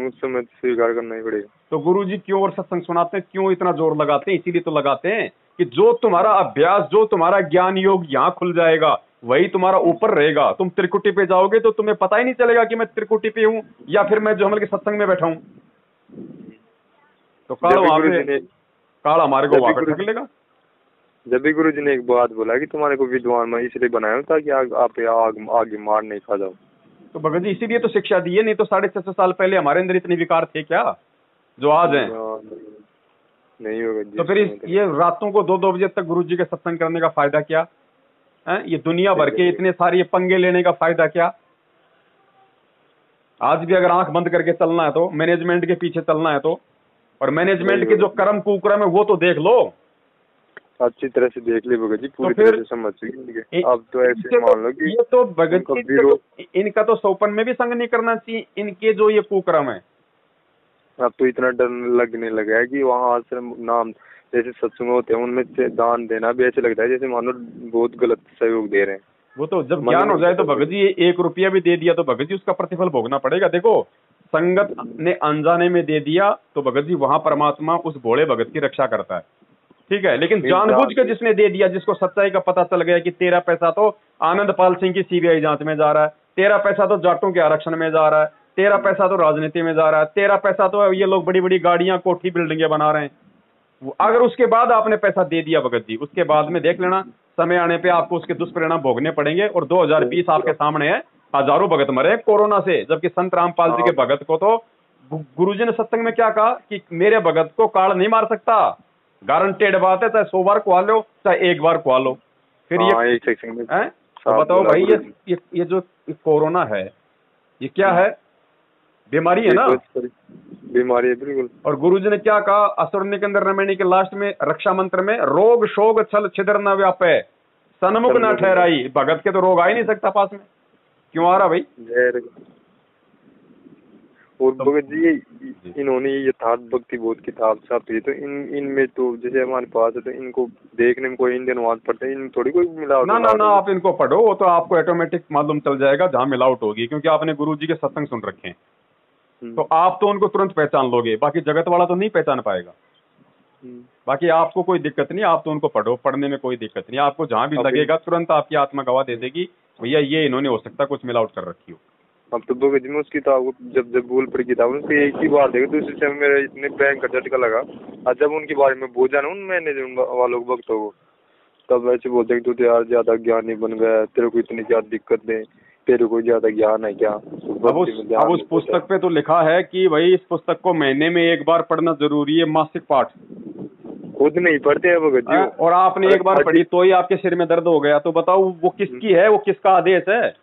उस समय स्वीकार करना ही पड़ेगा। तो गुरुजी क्यों और सत्संग सुनाते हैं, क्यों इतना जोर लगाते हैं? इसीलिए तो लगाते हैं कि जो तुम्हारा अभ्यास, जो तुम्हारा ज्ञान योग यहाँ खुल जाएगा, वही तुम्हारा ऊपर रहेगा। तुम त्रिकुटी पे जाओगे तो तुम्हें पता ही नहीं चलेगा कि मैं त्रिकुटी पे हूँ या फिर मैं जो के सत्संग में बैठा हूँ। तो काल वहां पे काल हमारे को वहां पे ठग लेगा। जब भी गुरुजी ने एक बात बोला कि तुम्हारे को विद्वान मैं इसलिए बनाया हूं ताकि आप आगे मार नहीं खा जाओ। तो भगत जी इसीलिए तो शिक्षा दी है, नहीं तो 650 साल पहले हमारे अंदर इतने विकार थे क्या जो आज हैं? नहीं होगा। तो फिर ये रातों को 2-2 बजे तक गुरुजी के सत्संग करने का फायदा क्या है? ये दुनिया भर के इतने सारे पंगे लेने का फायदा क्या? आज भी अगर आंख बंद करके चलना है तो, मैनेजमेंट के पीछे चलना है तो, और मैनेजमेंट के जो कर्म कुकर्म है वो तो देख लो, अच्छी तरह से देख ले भगत जी, पूरी तरह से समझ चुके। अब तो ऐसे मान लो कि ये तो भगत जी इनका तो सौपन में भी संग नहीं करना चाहिए, इनके जो ये कुकर्म है। अब तो इतना डर लगने लगा है कि वहाँ आश्रम नाम जैसे सत्संग होते हैं उनमें से दान देना भी ऐसे लगता है जैसे मानो बहुत गलत सहयोग दे रहे हैं। वो तो जब ज्ञान हो जाए तो भगत जी 1 रुपया भी दे दिया तो भगत जी उसका प्रतिफल भोगना पड़ेगा। देखो संगत ने अनजाने में दे दिया तो भगत जी वहां परमात्मा उस भोले भगत की रक्षा करता है, ठीक है। लेकिन जानबूझ के जिसने दे दिया, जिसको सच्चाई का पता चल गया कि तेरा पैसा तो आनंदपाल सिंह की सीबीआई जांच में जा रहा है, तेरा पैसा तो जाटों के आरक्षण में जा रहा है, तेरा पैसा तो राजनीति में जा रहा है, तेरा पैसा तो ये लोग बड़ी बड़ी गाड़ियां कोठी बिल्डिंगें बना रहे हैं। अगर उसके बाद आपने पैसा दे दिया भगत जी, उसके बाद में देख लेना समय आने पे आपको उसके दुष्परिणाम भोगने पड़ेंगे। और 2020 आपके सामने है, हजारों भगत मरे कोरोना से, जबकि संत रामपाल जी के भगत को तो गुरुजी ने सत्संग में क्या कहा कि मेरे भगत को काल नहीं मार सकता, गारंटेड बात है, चाहे 100 बार खुआ लो चाहे 1 बार खुआ लो। फिर ये तो बताओ भाई ये जो कोरोना है ये क्या है? बीमारी है ना, बीमारी है बिल्कुल। और गुरुजी ने क्या कहा असुरनी के अंदर रमणी के लास्ट में रक्षा मंत्र में, रोग शोक छल छिद्र न व्यापे सन्मुख न ठहराई। भगत के तो रोग आ ही नहीं सकता पास में, क्यों आ रहा भाई? और भगत जी इन्होंने यथार्थ भक्ति बोध किताब छापी तो इनमें तो जैसे हमारे पास है तो इनको देखने में कोई इंडियन अनुवाद पढ़ते हैं, इन थोड़ी कोई मिलावट ना आप इनको पढ़ो, वो तो आपको ऑटोमेटिक मालूम चल जाएगा जहाँ मिलावट होगी, क्योंकि आपने गुरुजी के सत्संग सुन रखे हैं तो आप तो उनको तुरंत पहचान लोगे, बाकी जगत वाला तो नहीं पहचान पाएगा। बाकी आपको कोई दिक्कत नहीं, आप तो उनको पढ़ो, पढ़ने में कोई दिक्कत नहीं, आपको जहाँ भी लगेगा तुरंत आपकी आत्मा गवाह दे देगी भैया ये इन्होंने हो सकता कुछ मिलावट कर रखी हो। अब तो भगत जी में उस किताब को जब बोल पड़ी किताब उसकी एक ही बात है, दूसरे समय मेरा इतने भयंकर झटका लगा। और जब उनके बारे में बोझा ना उन मैंने वालों भक्तों को, तब ऐसे बोलते तू तो यार ज्यादा ज्ञानी बन गया, तेरे को इतनी क्या दिक्कत है, तेरे को ज्यादा ज्ञान है क्या? अब उस पुस्तक पे तो लिखा है कि भाई इस पुस्तक को महीने में 1 बार पढ़ना जरूरी है, मासिक पाठ। खुद नहीं पढ़ते हैं भगत जी, और आपने 1 बार पढ़ी तो ही आपके सिर में दर्द हो गया, तो बताओ वो किसकी है, वो किसका आदेश है?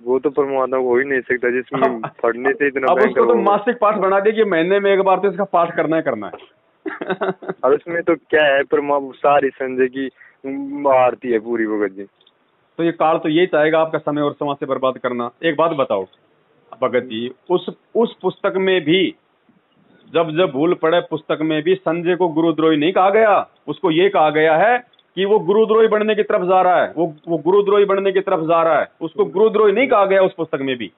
वो तो परमात्मा हो ही नहीं सकता जिसमें पढ़ने से इतना। अब उसको तो मासिक पाठ बना दे कि महीने में 1 बार तो इसका पाठ करना है अब इसमें तो क्या है, सारी संजय की आरती है पूरी भगत जी। तो ये काल तो यही चाहेगा आपका समय और समाज से बर्बाद करना। एक बात बताओ भगत जी, उस पुस्तक में भी जब भूल पड़े पुस्तक में भी संजय को गुरुद्रोही नहीं कहा गया, उसको ये कहा गया है कि वो गुरुद्रोही बनने की तरफ जा रहा है, वो गुरुद्रोही बनने की तरफ जा रहा है, उसको गुरुद्रोही नहीं कहा गया उस पुस्तक में भी।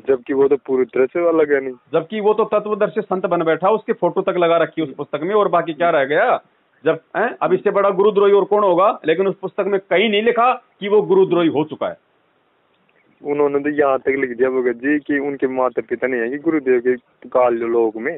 जबकि वो तो पूरी तरह से अलग है नहीं, जबकि वो तो तत्वदर्शी संत बन बैठा, उसकी फोटो तक लगा रखी उस पुस्तक में, और बाकी क्या रह गया? जब अब इससे बड़ा गुरुद्रोही और कौन होगा? लेकिन उस पुस्तक में कहीं नहीं लिखा कि वो गुरुद्रोही हो चुका है। उन्होंने तो यहाँ तक लिख दिया भगत जी कि उनके माता पिता नहीं है कि गुरुदेव के काल लोक में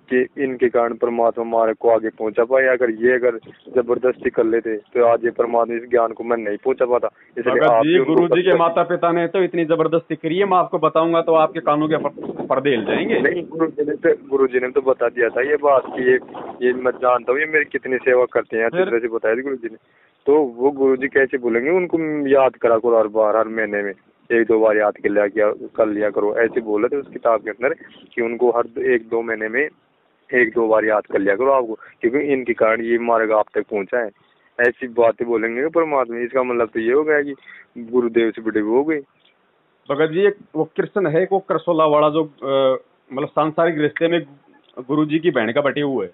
कि इनके कारण परमात्मा हमारे को आगे पहुंचा पाए। अगर जबरदस्ती कर लेते तो आज ये परमात्मा इस ज्ञान को मैं नहीं पहुंचा पाता। इसलिए गुरु जी के माता पिता ने तो इतनी जबरदस्ती करी है, मैं आपको बताऊंगा तो आपके कानों के पर्दे हिल जाएंगे। नहीं, गुरु जी ने तो बता दिया था ये बात कि ये मैं जानता हूँ ये मेरी कितनी सेवा करते हैं, अच्छी तरह से बताया था गुरु जी ने। तो वो गुरु जी कैसे बोलेंगे, उनको याद करा करो हर महीने में 1-2 बार याद कर लिया करो, ऐसे बोला थे उस किताब के अंदर कि उनको हर 1-2 महीने में एक दो बार याद कर लिया करो आपको, क्योंकि इनके कारण ये मार्ग आप तक पहुंचा है। ऐसी बातें बोलेंगे परमात्मा, इसका मतलब तो ये हो गया कि गुरुदेव से बड़े हो गए। भगत जी, एक वो कृष्ण है, वो करसोला वाला जो मतलब सांसारिक रिश्ते में गुरुजी की बहन का बटे हुए है,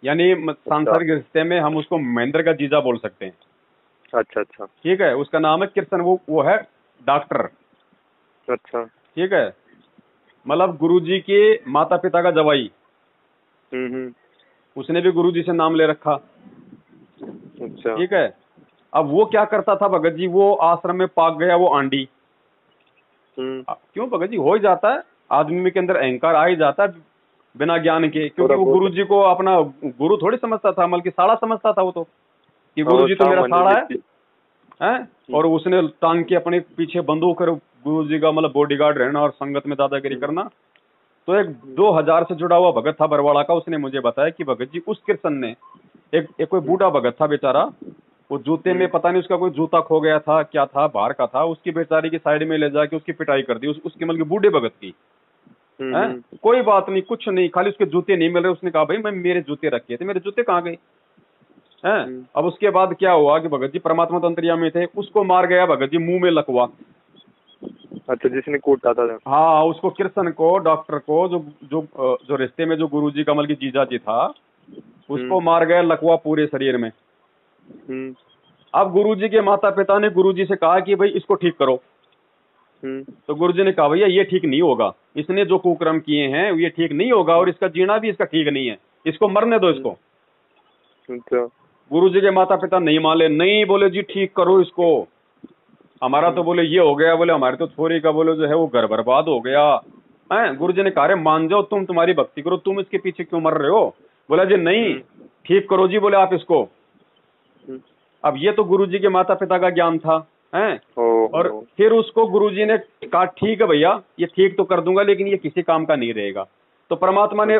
यानी सांसारिक रिश्ते में हम उसको महेंद्र का जीजा बोल सकते हैं। अच्छा अच्छा, ठीक है, उसका नाम है कृष्ण, वो है डॉक्टर। अच्छा, ठीक है, मतलब गुरुजी के माता पिता का जवाई। उसने भी गुरुजी से नाम ले रखा। अच्छा, ठीक है, अब वो क्या करता था भगत जी, वो आश्रम में पाक गया वो आंडी। क्यों भगत जी, हो ही जाता है, आदमी के अंदर अहंकार आ ही जाता है बिना ज्ञान के, क्योंकि वो गुरुजी को अपना गुरु थोड़ी समझता था, बल्कि साड़ा समझता था वो तो, कि गुरुजी तो मेरा साड़ा है। और उसने टांग के अपने पीछे बंदूक कर गुरुजी का मतलब बॉडीगार्ड रहना और संगत में दादागिरी करना। तो एक 2000 से जुड़ा हुआ भगत था बरवाड़ा का, उसने मुझे बताया कि भगत जी उस कृष्ण ने एक कोई बूढ़ा भगत था बेचारा, वो जूते में पता नहीं उसका कोई जूता खो गया था, क्या था, बाहर का था, उसकी बेचारी की साइड में ले जाके उसकी पिटाई कर दी, उसकी मतलब बूढ़े भगत की। कोई बात नहीं, कुछ नहीं, खाली उसके जूते नहीं मिल रहे। उसने कहा भाई मैं मेरे जूते रखे थे, मेरे जूते कहाँ गए हैं। अब उसके बाद क्या हुआ कि भगत जी परमात्मा तंत्रिया में थे, उसको मार गया भगत जी मुंह में लकवा। अच्छा, जिसने कूटा था। हाँ, उसको कृष्ण को, डॉक्टर को, जो रिश्ते में जो गुरुजी कमल की जीजा जी था, उसको मार गया लकवा पूरे शरीर में। अब गुरुजी के माता पिता ने गुरुजी से कहा कि भाई इसको ठीक करो। तो गुरुजी ने कहा भैया ये ठीक नहीं होगा, इसने जो कुकर्म किए हैं ये ठीक नहीं होगा, और इसका जीना भी इसका ठीक नहीं है, इसको मरने दो इसको। गुरुजी के माता पिता नहीं माने, नहीं बोले जी ठीक करो इसको, हमारा तो बोले ये हो गया, बोले हमारे तो छोरी का बोले जो है वो घर बर्बाद हो गया है। गुरुजी ने कहा मान जाओ, तुम तुम्हारी भक्ति करो, तुम इसके पीछे क्यों मर रहे हो। बोला जी नहीं ठीक करो जी, बोले आप इसको। अब ये तो गुरुजी के माता पिता का ज्ञान था हैं। और फिर उसको गुरुजी ने कहा ठीक है भैया ये ठीक तो कर दूंगा, लेकिन ये किसी काम का नहीं रहेगा। तो परमात्मा ने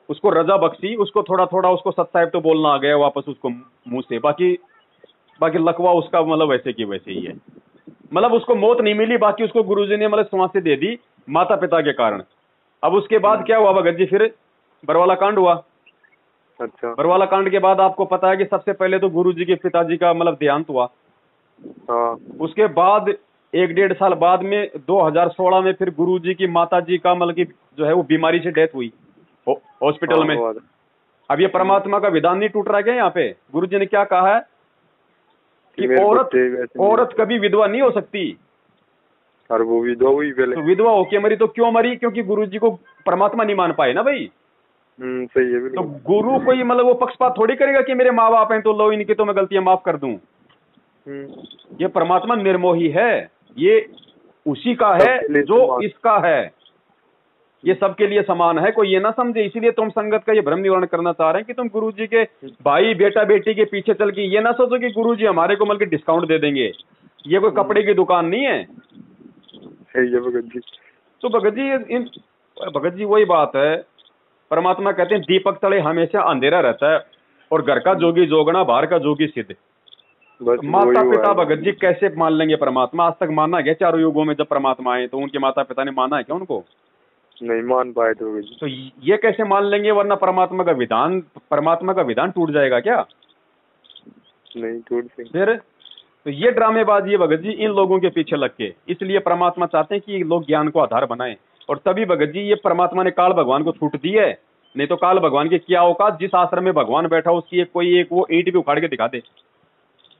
उसको रजा बख्शी, उसको थोड़ा थोड़ा उसको सत्साहिब तो बोलना आ गया वापस उसको मुंह से। बाकी लकवा उसका मतलब वैसे की वैसे ही है, मतलब उसको मौत नहीं मिली, बाकी उसको गुरुजी ने मतलब सांसें दे दी माता पिता के कारण। अब उसके बाद क्या हुआ भगत जी, फिर बरवाला कांड हुआ। अच्छा, बरवाला कांड के बाद आपको पता है कि सबसे पहले तो गुरुजी के पिताजी का मतलब देहांत हुआ। उसके बाद 1-1.5 साल बाद में 2016 में फिर गुरुजी की माताजी का मतलब की जो है वो बीमारी से डेथ हुई हॉस्पिटल में। अब ये परमात्मा का विधान नहीं टूट रहा क्या यहाँ पे। गुरुजी ने क्या कहा है कि औरत कभी विधवा नहीं हो सकती, और वो विधवा हुई पहले। तो विधवा होके मरी तो क्यों मरी, क्योंकि गुरुजी को परमात्मा नहीं मान पाए ना भाई। सही है। तो गुरु को ही मतलब वो पक्षपात थोड़ी करेगा कि मेरे माँ बाप हैं तो लो इनकी तो मैं गलतियां माफ कर दूं। ये परमात्मा निर्मोही है, ये उसी का है जो इसका है, ये सबके लिए समान है, कोई ये ना समझे। इसीलिए तुम संगत का ये भ्रम निवारण करना चाह रहे हैं कि तुम गुरुजी के भाई बेटा बेटी के पीछे चल के ये ना सोचो कि गुरुजी हमारे को मतलब डिस्काउंट दे देंगे। ये कोई कपड़े की दुकान नहीं है। सही है भगत जी। तो भगत जी वही बात है, परमात्मा कहते हैं दीपक तले हमेशा अंधेरा रहता है और घर का जोगी जोगना बाहर का जोगी सिद्ध। माता पिता भगत जी कैसे मान लेंगे परमात्मा। आज तक माना गया चारों युगों में, जब परमात्मा आए तो उनके माता पिता ने माना है क्या उनको, नहीं मान पाए तो ये कैसे मान लेंगे, वरना परमात्मा का विधान टूट जाएगा क्या, नहीं टूट सकता। फिर तो ये ड्रामेबाजी है भगत जी इन लोगों के पीछे लग के। इसलिए परमात्मा चाहते हैं कि लोग ज्ञान को आधार बनाएं, और तभी भगत जी ये परमात्मा ने काल भगवान को छूट दी है। नहीं तो काल भगवान की क्या औकात, जिस आश्रम में भगवान बैठा उसकी कोई वो ईंट भी उखाड़ के दिखा दे।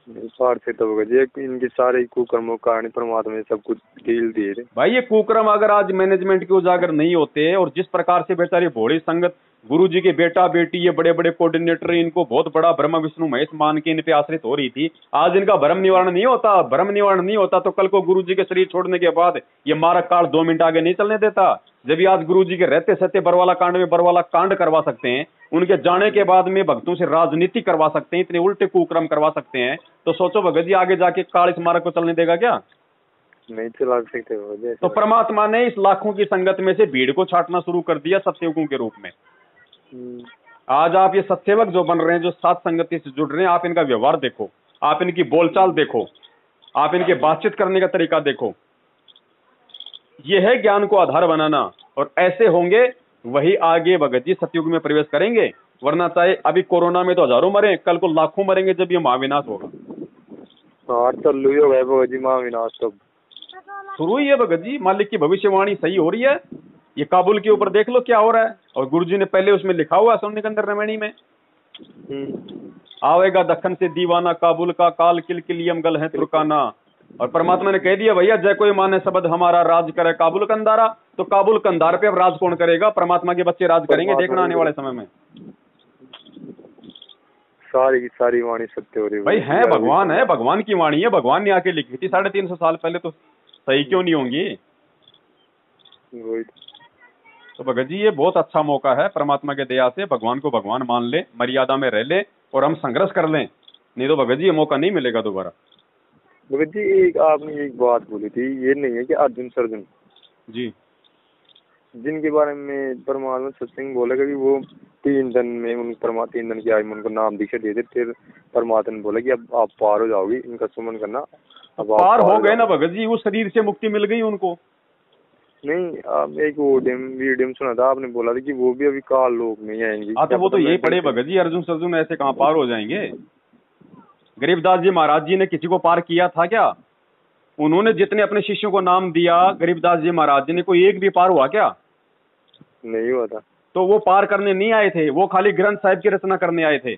तो इनके सारे कुकर्मों का कारण परमात्मा ने सब कुछ ढील दिए थे भाई। ये कुकर्म अगर आज मैनेजमेंट के उजागर नहीं होते, और जिस प्रकार से बेचारी भोड़ी संगत गुरुजी के बेटा बेटी ये बड़े बड़े कोऑर्डिनेटर इनको बहुत बड़ा ब्रह्मा विष्णु महेश मान के इन पे आश्रित हो रही थी, आज इनका भ्रम निवारण नहीं होता तो कल को गुरुजी के शरीर छोड़ने के बाद ये मारक काल 2 मिनट आगे नहीं चलने देता। जब भी आज गुरुजी के रहते सत्य बरवाला कांड करवा सकते हैं, उनके जाने के बाद में भक्तों से राजनीति करवा सकते हैं, इतने उल्टे कुकर्म करवा सकते हैं, तो सोचो भगत जी आगे जाके काल इस मारक को चलने देगा क्या, नहीं चला सकते। तो परमात्मा ने इस लाखों की संगत में से भीड़ को छांटना शुरू कर दिया सत्सेवकों के रूप में। आज आप ये सत्सेवक जो बन रहे हैं, जो साथ संगति से जुड़ रहे हैं, आप इनका व्यवहार देखो, आप इनकी बोलचाल देखो, आप इनके बातचीत करने का तरीका देखो। ये है ज्ञान को आधार बनाना, और ऐसे होंगे वही आगे भगत जी सतयुग में प्रवेश करेंगे। वरना चाहे अभी कोरोना में तो हजारों मरे, कल को लाखों मरेंगे जब ये महाविनाश होगा। हाँ चालू ही हो गया भगत जी महाविनाश तो शुरू ही है भगत जी। मालिक की भविष्यवाणी सही हो रही है। ये काबुल के ऊपर देख लो क्या हो रहा है। और गुरुजी ने पहले उसमें लिखा हुआ है सोने के अंदर रमणी में, आवेगा दखन से दीवाना काबुल का, काल किलकिलियम गल है तुर्काना। और परमात्मा ने कह दिया भैया जय कोई माने शब्द हमारा, राज करे काबुल कंदारा। तो काबुल कंदार पे अब राज कौन करेगा? परमात्मा के बच्चे राज करेंगे, देखना आने वाले समय में। सारी की सारी वाणी सत्य हो रही है भाई। है भगवान, है भगवान की वाणी है, भगवान ने आके लिखी थी 350 साल पहले, तो सही क्यों नहीं होंगी? तो भगत जी ये बहुत अच्छा मौका है परमात्मा के दया से, भगवान को भगवान मान ले, मर्यादा में रह ले और हम संघर्ष कर लें, नहीं तो भगत जी ये मौका नहीं मिलेगा दोबारा। भगत जी एक आपने एक बात बोली थी, ये नहीं है कि अर्जुन सर्जुन जी जिनके बारे में परमात्मा सत्संग बोलेगा कि वो 3 दिन में 3 दिन की आयु में उनको नाम दीक्षा दे दे, फिर परमात्मा ने बोला कि अब आप पार हो जाओगी, इनका सुमन करना। अब पार हो गए ना भगत जी, उस शरीर से मुक्ति मिल गई उनको। नहीं आप एक वीडियो सुना था, आपने बोला था कि वो भी अभी काल लोक में ही आएंगी। तो वो तो यही पड़े भगत जी, अर्जुन सर्जुन ऐसे कहाँ पार हो जाएंगे? गरीबदास जी महाराज जी ने किसी को पार किया था क्या? उन्होंने जितने अपने शिष्यों को नाम दिया गरीबदास जी महाराज जी ने, कोई एक भी पार हुआ क्या? नहीं हुआ था। तो वो पार करने नहीं आए थे, वो खाली ग्रंथ साहिब की रचना करने आए थे।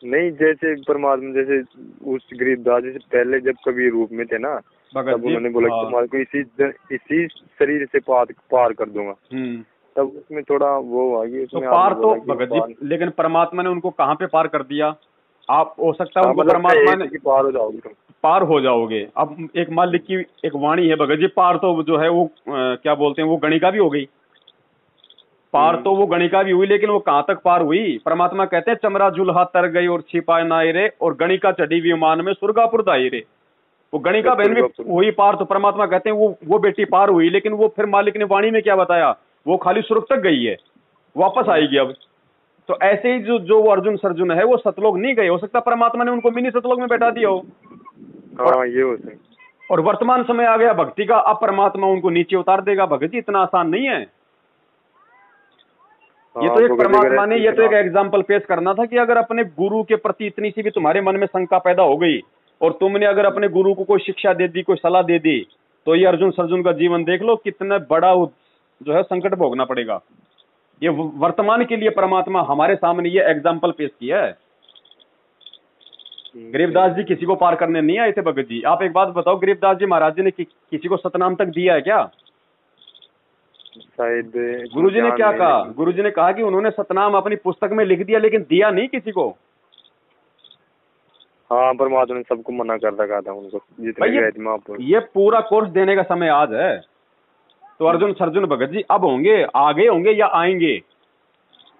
नहीं जैसे परमात्मा जैसे उस गरीबदास जी से पहले जब कभी रूप में थे ना, तब उन्होंने बोला कि तुम्हारे को इसी शरीर से पार कर दूंगा। तब उसमें थोड़ा वो हुआ कि तो पार तो भगत जी, लेकिन परमात्मा ने उनको कहाँ पे पार कर दिया? आप हो सकता है उनको परमात्मा ने पार हो जाओगे, तुम पार हो जाओगे। अब एक मालिक की एक वाणी है भगत जी, पार तो जो है वो क्या बोलते हैं, वो गणिका भी हो गई। पार तो वो गणिका भी हुई, लेकिन वो कहाँ तक पार हुई? परमात्मा कहते हैं चमरा जुल्हा तर गई और छिपाए नाई रे, और गणिका चढ़ी विमान में सुरगापुर दाई रे। वो गणिका बहन भी हुई पार, तो परमात्मा कहते हैं वो बेटी पार हुई, लेकिन वो फिर मालिक ने वाणी में क्या बताया, वो खाली सुर्ग तक गई है, वापस आएगी अब। तो ऐसे ही जो वो अर्जुन सर्जुन है वो सतलोक नहीं गए, हो सकता परमात्मा ने उनको मिनी सतलोक में बैठा दिया हो। ये हो सकता। और वर्तमान समय आ गया भक्ति का, अब परमात्मा उनको नीचे उतार देगा। भगत जी इतना आसान नहीं है। ये तो एक परमात्मा ने ये तो एक एग्जाम्पल पेश करना था कि अगर अपने गुरु के प्रति इतनी सी भी तुम्हारे मन में शंका पैदा हो गई और तुमने अगर अपने गुरु को कोई शिक्षा दे दी, कोई सलाह दे दी, तो ये अर्जुन सर्जुन का जीवन देख लो, कितना बड़ा जो है संकट भोगना पड़ेगा। ये वर्तमान के लिए परमात्मा हमारे सामने ये एग्जाम्पल पेश किया है। गरीबदास जी किसी को पार करने नहीं आए थे भगत जी। आप एक बात बताओ, गरीबदास जी महाराज जी ने किसी को सतनाम तक दिया है क्या? शायद गुरुजी ने क्या कहा? गुरुजी ने कहा कि उन्होंने सतनाम अपनी पुस्तक में लिख दिया, लेकिन दिया नहीं किसी को। हाँ परमात्मा ने सबको मना कर रखा था उनको, जितने ये पूरा कोर्स देने का समय आज है। तो अर्जुन सर्जुन भगत जी अब होंगे, आगे होंगे या आएंगे,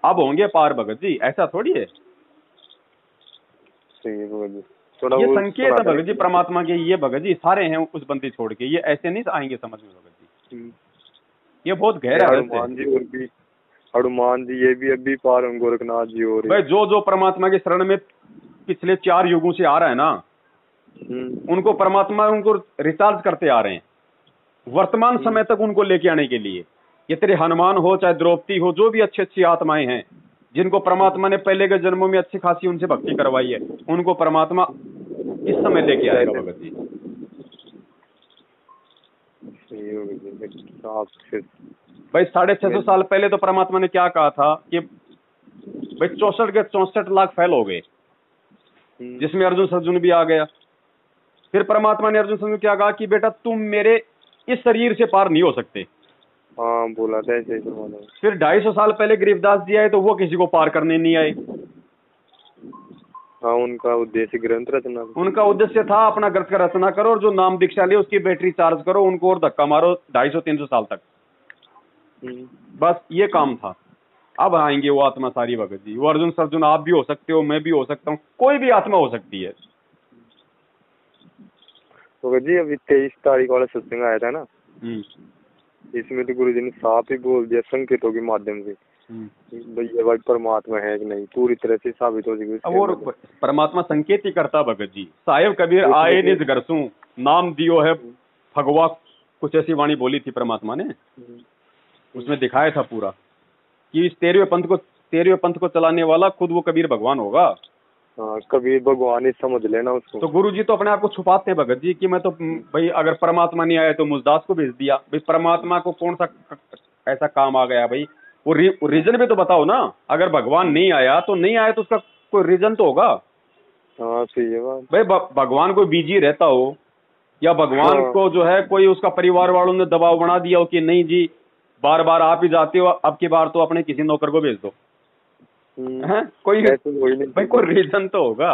अब होंगे पार भगत जी, ऐसा थोड़ी है। ये संकेत है भगत जी परमात्मा के, ये भगत जी सारे हैं उस बंदी छोड़ के, ये ऐसे नहीं आएंगे समझ में भगत जी। ये बहुत गहरा है। हनुमान जी ये भी अभी पार होंगे, गोरखनाथ जी और भाई जो परमात्मा के शरण में पिछले 4 युगों से आ रहा है ना, उनको परमात्मा उनको रिचार्ज करते आ रहे हैं वर्तमान समय तक उनको लेके आने के लिए। ये तेरे हनुमान हो चाहे द्रौपदी हो, जो भी अच्छी अच्छी आत्माएं हैं जिनको परमात्मा ने पहले के जन्मों में अच्छी खासी उनसे भक्ति करवाई है, उनको परमात्मा इस समय लेके आएगा भगत जी। भाई 650 साल पहले तो परमात्मा ने क्या कहा था कि भाई 64 के 64 लाख फैल हो गए, जिसमें अर्जुन सर्जुन भी आ गया। फिर परमात्मा ने अर्जुन सर्जुन क्या कहा कि बेटा तुम मेरे इस शरीर से पार नहीं हो सकते। हाँ बोला था ऐसे। फिर 250 साल पहले गरीबदास जी आए तो वो किसी को पार करने नहीं आए। हाँ उनका उद्देश्य ग्रंथ रचना, उनका उद्देश्य था अपना ग्रंथ का रचना करो और जो नाम दीक्षा ले उसकी बैटरी चार्ज करो, उनको और धक्का मारो 250-300 साल तक, बस ये काम था। अब आएंगे वो आत्मा सारी भगत जी, वो अर्जुन सर्जुन आप भी हो सकते हो, मैं भी हो सकता हूँ, कोई भी आत्मा हो सकती है। भगत जी अभी 23 तारीख वाला सत्संग आया था ना, इसमें तो गुरु जी ने साफ ही बोल दिया संकेतों के माध्यम से भैया भाई परमात्मा है कि नहीं, पूरी तरह से साबित हो जाएगी। और परमात्मा संकेत ही करता भगत जी। साहेब कबीर आए निज घरसू नाम दियो है भगवा, कुछ ऐसी वाणी बोली थी परमात्मा ने। उसमें दिखाया था पूरा कि इस 13वें पंथ को चलाने वाला खुद वो कबीर भगवान होगा। हाँ, कबीर भगवान ही समझ लेना उसको। तो गुरु जी तो अपने आप को छुपाते हैं भगत जी कि मैं तो भाई अगर परमात्मा नहीं आया तो मुजदास को भेज दिया। भाई परमात्मा को कौन सा ऐसा काम आ गया भाई? वो रीजन भी तो बताओ ना। अगर भगवान नहीं आया तो नहीं आया तो उसका कोई रीजन तो होगा। हाँ सही है बात। भाई भगवान कोई बिजी रहता हो या भगवान को जो है कोई उसका परिवार वालों ने दबाव बना दिया हो कि नहीं जी बार बार आप ही जाते हो, अब की बार तो अपने किसी नौकर को भेज दो। कोई भाई कोई रीजन तो होगा।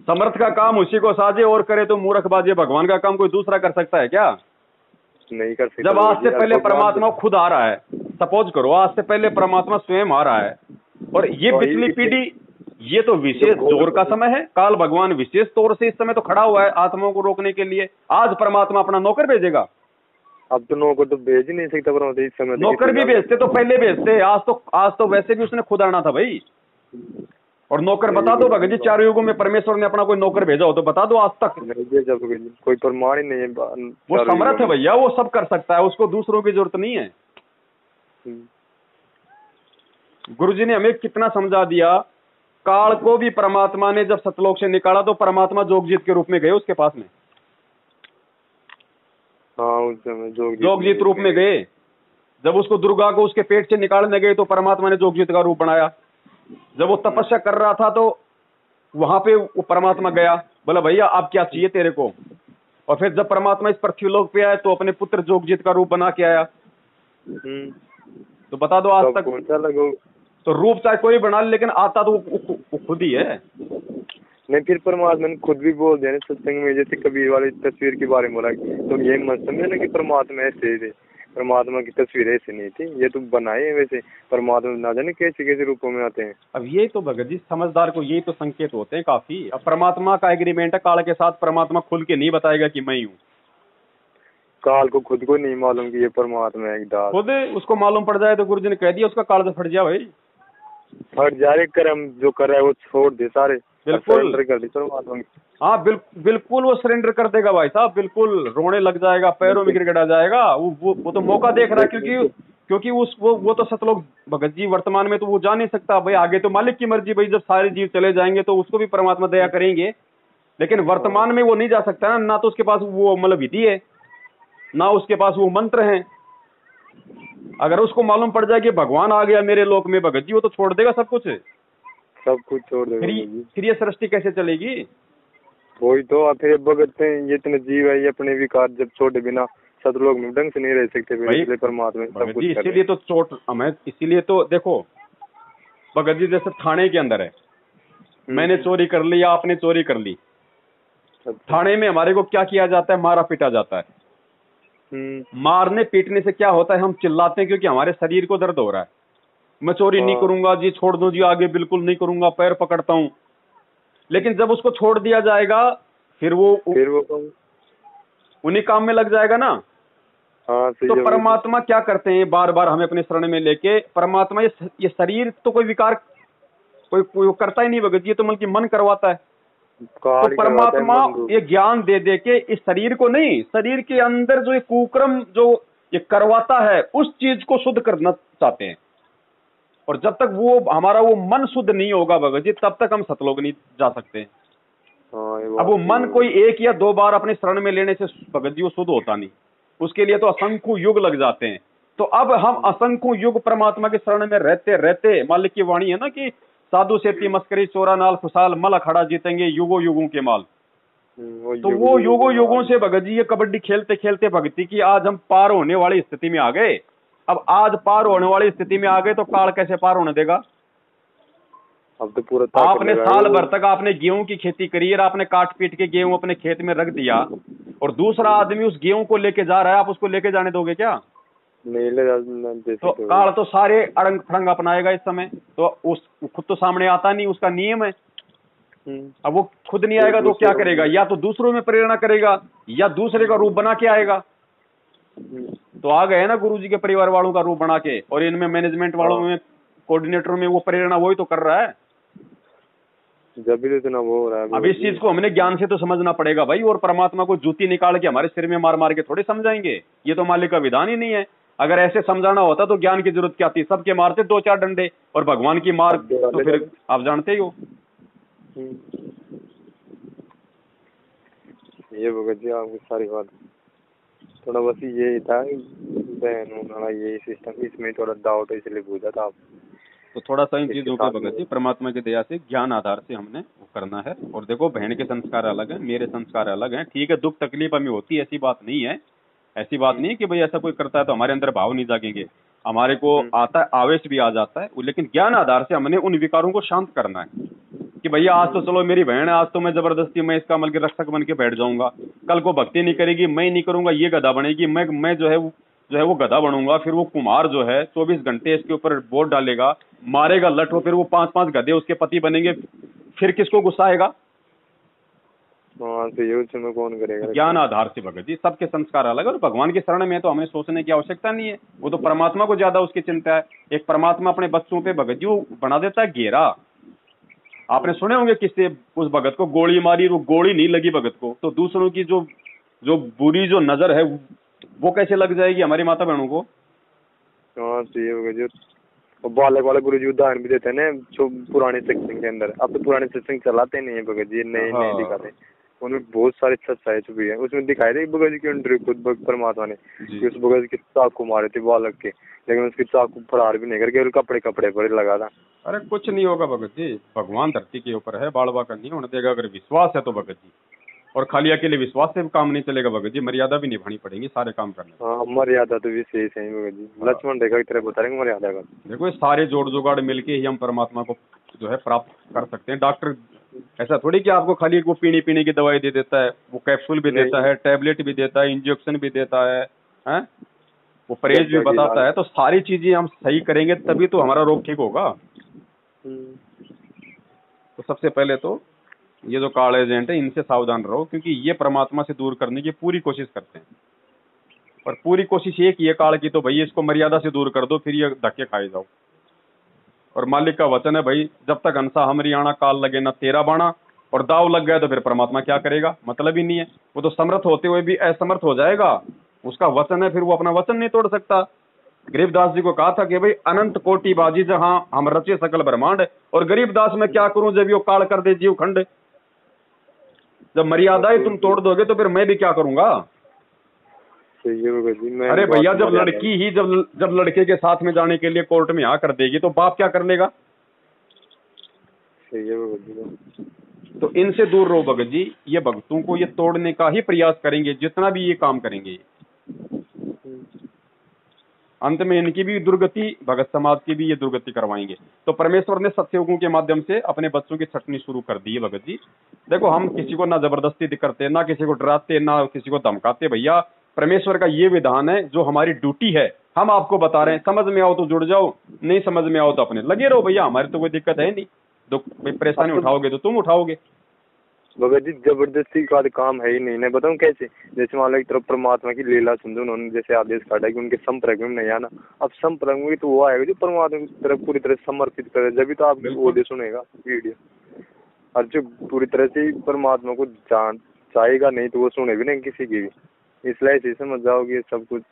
समर्थ का काम उसी को साजे और करे तो मूर्ख बाजे। भगवान का काम कोई दूसरा कर सकता है क्या? नहीं कर सकता। जब आज से पहले परमात्मा खुद आ रहा है, सपोज करो आज से पहले परमात्मा स्वयं आ रहा है और ये पिछली पीढ़ी, ये तो विशेष जोर का समय है। काल भगवान विशेष तौर से इस समय तो खड़ा हुआ है आत्माओं को रोकने के लिए। आज परमात्मा अपना नौकर भेजेगा? अब तो नौकर तो भेज ही नहीं सकता परमात्मा इस समय। नौकर भी भेजते तो पहले भेजते। आज तो वैसे भी उसने खुद आना था भाई। और नौकर बता दो भगत जी, चारों युगों में परमेश्वर ने अपना कोई नौकर भेजा हो तो बता दो आज तक। कोई प्रमाण ही नहीं है। वो समर्थ है भैया, वो सब कर सकता है, उसको दूसरों की जरूरत नहीं है। गुरुजी ने हमें कितना समझा दिया। काल को भी परमात्मा ने जब सतलोक से निकाला तो परमात्मा जोगजीत के रूप में गए उसके पास में। हाँ, उस समय जोगजीत रूप में गए। जब उसको दुर्गा को उसके पेट से निकालने गए तो परमात्मा ने जोगजीत का रूप बनाया। जब वो तपस्या कर रहा था तो वहां पे वो परमात्मा गया, बोला भैया अब क्या चाहिए तेरे को। और फिर जब परमात्मा इस पृथ्वीलोक पे आया तो अपने पुत्र जोगजीत का रूप बना के आया। तो बता दो आज तक कौन सा लगो? तो रूप चाहे कोई बना ले लेकिन आता तो वो खुद ही है। नहीं, फिर परमात्मा ने खुद भी बोल दिया सत्संग में, जैसे कबीर वाली तस्वीर के बारे में बोला तो ये मत समझे ना कि परमात्मा ऐसे थे। परमात्मा की तस्वीर ऐसे नहीं थी, ये तो बनाए हैं वैसे। परमात्मा ना जाने कैसे कैसे रूपों में आते हैं। अब ये तो भगत जी समझदार को यही तो संकेत होते हैं काफी। अब परमात्मा का एग्रीमेंट है काल के साथ, परमात्मा खुल के नहीं बताएगा कि मैं हूँ। काल को खुद को नहीं मालूम कि ये परमात्मा है। खुद उसको मालूम पड़ जाए तो गुरु जी ने कह दिया उसका काल से फट जाए भाई। फट जाए, कर्म जो कर रहा है वो छोड़ दे सारे, बिल्कुल कर दे परमात्मा। हाँ बिल्कुल वो सरेंडर कर देगा भाई साहब। बिल्कुल रोने लग जाएगा, पैरों में गिड़गिड़ा जाएगा। वो तो मौका देख रहा है क्योंकि वो तो सतलोक भगत जी वर्तमान में तो वो जा नहीं सकता भाई। आगे तो मालिक की मर्जी भाई, जब सारे जीव चले जाएंगे तो उसको भी परमात्मा दया करेंगे। लेकिन वर्तमान में वो नहीं जा सकता ना तो उसके पास वो मतलब विधि है ना उसके पास वो मंत्र हैं। अगर उसको मालूम पड़ जाए कि भगवान आ गया मेरे लोक में भगत जी, वो तो छोड़ देगा सब कुछ छोड़ देगा। फिर ये सृष्टि कैसे चलेगी? वही तो फिर भगत ये इतने जीव है, ये अपने विकार जब छोड़े बिना सतलोक में ढंग से नहीं रह सकते। इसलिए परमात्मा सब कुछ इसीलिए तो चोट हमें, इसीलिए तो देखो भगत जी जैसे थाने के अंदर है, मैंने चोरी कर ली या आपने चोरी कर ली, थाने में हमारे को क्या किया जाता है? मारा पीटा जाता है। मारने पीटने से क्या होता है? हम चिल्लाते हैं क्योंकि हमारे शरीर को दर्द हो रहा है। मैं चोरी नहीं करूंगा जी, छोड़ दो जी, आगे बिल्कुल नहीं करूंगा, पैर पकड़ता हूं। लेकिन जब उसको छोड़ दिया जाएगा फिर वो उन्हीं काम में लग जाएगा ना। हाँ, तो परमात्मा क्या करते हैं? बार बार हमें अपने शरण में लेके परमात्मा ये शरीर तो कोई विकार कोई करता ही नहीं भगत जी, तो बल्कि मन करवाता है। तो परमात्मा ये ज्ञान दे दे के इस शरीर को नहीं, शरीर के अंदर जो ये कुक्रम जो ये करवाता है उस चीज को शुद्ध करना चाहते हैं। और जब तक वो हमारा वो मन शुद्ध नहीं होगा भगत जी, तब तक हम सतलोक नहीं जा सकते। अब वो मन कोई एक या दो बार अपने शरण में लेने से भगत जी वो शुद्ध होता नहीं, उसके लिए तो असंख्य युग लग जाते हैं। तो अब हम असंख्य युग परमात्मा के शरण में रहते रहते, मालिक की वाणी है ना कि साधु सेती मस्करी चोरा नाल खुशाल मल अखाड़ा जीतेंगे युगों युगों के माल। तो वो युगों युगों से भगत जी ये कबड्डी खेलते खेलते भक्ति की आज हम पार होने वाली स्थिति में आ गए। अब आज पार होने वाली स्थिति में आ गए तो काल कैसे पार होने देगा? अब तो पूरा आपने साल भर तक आपने गेहूं की खेती करी और आपने काट पीट के गेहूं अपने खेत में रख दिया और दूसरा आदमी उस गेहूं को लेके जा रहा है, आप उसको लेके जाने दोगे क्या? नहीं ले जा। तो काल तो सारे अड़ंग फड़ंग अपनाएगा इस समय। तो उस खुद तो सामने आता नहीं, उसका नियम है। अब वो खुद नहीं आएगा तो क्या करेगा? या तो दूसरों में प्रेरणा करेगा या दूसरे का रूप बना के आएगा। तो आ गए ना गुरुजी के परिवार वालों का रूप बना के, और इनमें मैनेजमेंट वालों में कोऑर्डिनेटर में वो प्रेरणा वही तो कर रहा है। जब भी तो इतना वो हो रहा है। अब इस चीज को हमने ज्ञान से तो समझना पड़ेगा भाई, और परमात्मा को जूती निकाल के हमारे सिर में मार मार के थोड़े समझाएंगे, ये तो मालिक का विधान ही नहीं है। अगर ऐसे समझाना होता तो ज्ञान की जरूरत क्या थी, सबके मारते 2-4 डंडे, और भगवान की मार तो फिर आप जानते ही हो। ये भगत जी आपकी सारी बात, थोड़ा बस ये था बहन ये सिस्टम, इसमें थोड़ा डाउट है इसलिए पूछा था आप। तो थोड़ा सा इन चीजों पे भगत जी परमात्मा की दया से ज्ञान आधार से हमने वो करना है। और देखो बहन के संस्कार अलग हैं, मेरे संस्कार अलग हैं, ठीक है, दुख तकलीफ हमें होती है, ऐसी बात नहीं है, ऐसी बात नहीं है कि भाई ऐसा कोई करता है तो हमारे अंदर भाव नहीं जागेंगे, हमारे को आता है, आवेश भी आ जाता है, लेकिन ज्ञान आधार से हमने उन विकारों को शांत करना है कि भैया आज तो चलो मेरी बहन है, आज तो मैं जबरदस्ती मैं इसका अमल के रक्षक बन के बैठ जाऊंगा, कल को भक्ति नहीं करेगी, मैं नहीं करूंगा, ये गधा बनेगी, मैं जो है वो गधा बनूंगा, फिर वो कुमार जो है 24 घंटे इसके ऊपर बोर्ड डालेगा, मारेगा लठ, वो फिर वो 5-5 गधे उसके पति बनेंगे, फिर किसको गुस्सा आएगा? तो कौन करेगा? ज्ञान आधार से भगत जी सबके संस्कार अलग है, और भगवान की शरण में तो हमें सोचने की आवश्यकता नहीं है, वो तो परमात्मा को ज्यादा उसकी चिंता है। एक परमात्मा अपने बच्चों पे भगत जी वो बना देता है घेरा। आपने सुने होंगे किससे उस भगत को गोली मारी, वो गोली नहीं लगी भगत को, तो दूसरों की जो जो बुरी जो नजर है वो कैसे लग जाएगी हमारी माता बहनों को? बालक वाले गुरु जी उदाहरण भी देते हैं ना, जो पुराने सत्संग के अंदर, अब तो पुराने सत्संग चलाते नहीं है भगत जी, नए नए दिखाते, उनमें बहुत सारी सच्चाई छुपी है। उसमें दिखाए थे भगत जी की इंटरव्यू खुद परमात्मा ने कि उस भगत की चाकू मारे थे बालक के, लेकिन उसकी चाकू फरार भी नहीं करके कपड़े पर लगा था। अरे कुछ नहीं होगा भगत जी, भगवान धरती के ऊपर है, बाल बाका नहीं होने देगा अगर विश्वास है तो भगत जी। और खाली अकेले विश्वास से काम नहीं चलेगा भगत जी, मर्यादा भी निभानी पड़ेगी सारे काम करने। हाँ मर्यादा तो विशेष है भगत जी, लक्ष्मण रेखा की तरह बता रहे मर्यादा का। देखो ये सारे जोड़ जुगाड़ मिलके ही हम परमात्मा को जो है प्राप्त कर सकते हैं। डॉक्टर ऐसा थोड़ी कि आपको खाली वो पीने की दवाई दे देता है, वो कैप्सूल भी देता है, टैबलेट भी देता है, इंजेक्शन भी देता है, वो परहेज भी बताता है। तो सारी चीजें हम सही करेंगे तभी तो हमारा रोग ठीक होगा। तो सबसे पहले तो ये जो काल एजेंट है इनसे सावधान रहो, क्योंकि ये परमात्मा से दूर करने की पूरी कोशिश करते हैं, और पूरी कोशिश ये की है काल की, तो भाई इसको मर्यादा से दूर कर दो, फिर ये धक्के खाए जाओ। और मालिक का वचन है भाई, जब तक हंसा हमरियाणा काल लगे ना तेरा बाणा, और दाव लग गया तो फिर परमात्मा क्या करेगा, मतलब ही नहीं है। वो तो समर्थ होते हुए भी असमर्थ हो जाएगा, उसका वचन है, फिर वो अपना वचन नहीं तोड़ सकता। गरीबदास जी को कहा था कि भाई अनंत कोटि बाजी जहां हम रचे सकल ब्रह्मांड, और गरीबदास मैं क्या करूं जब यो काल कर दे जीव खंड। जब मर्यादाएं तुम तोड़ दोगे तो फिर मैं भी क्या करूंगा? अरे भैया जब लड़की ही जब लड़के के साथ में जाने के लिए कोर्ट में हाँ कर देगी तो बाप क्या कर लेगा? तो इनसे दूर रहो भगत जी, ये भक्तों को ये तोड़ने का ही प्रयास करेंगे जितना भी ये काम करेंगे। अंत में इनकी भी दुर्गति, भगत समाज की भी ये दुर्गति करवाएंगे। तो परमेश्वर ने सत्संगों के माध्यम से अपने बच्चों की छटनी शुरू कर दी है भगत जी। देखो हम किसी को ना जबरदस्ती करते, ना किसी को डराते, ना किसी को धमकाते। भैया परमेश्वर का ये विधान है, जो हमारी ड्यूटी है हम आपको बता रहे हैं। समझ में आओ तो जुड़ जाओ, नहीं समझ में आओ तो अपने लगे रहो। भैया हमारी तो कोई दिक्कत है नहीं, दुख परेशानी उठाओगे तो तुम उठाओगे। भगत जी जबरदस्ती का काम है ही नहीं। मैं बताऊं कैसे, जैसे मान लो एक तरफ परमात्मा की लीला सुन, उन्होंने जैसे आदेश काटा कि उनके संपर्क में नहीं आना। अब संपर्क में तो वो आएगा जो परमात्मा की तरफ पूरी तरह समर्पित करे, जब तो आप वो सुनेगा वीडियो। और जो पूरी तरह से परमात्मा को जान चाहेगा नहीं तो वो सुने भी नहीं किसी की भी। इसलिए ऐसे समझ जाओ कि सब कुछ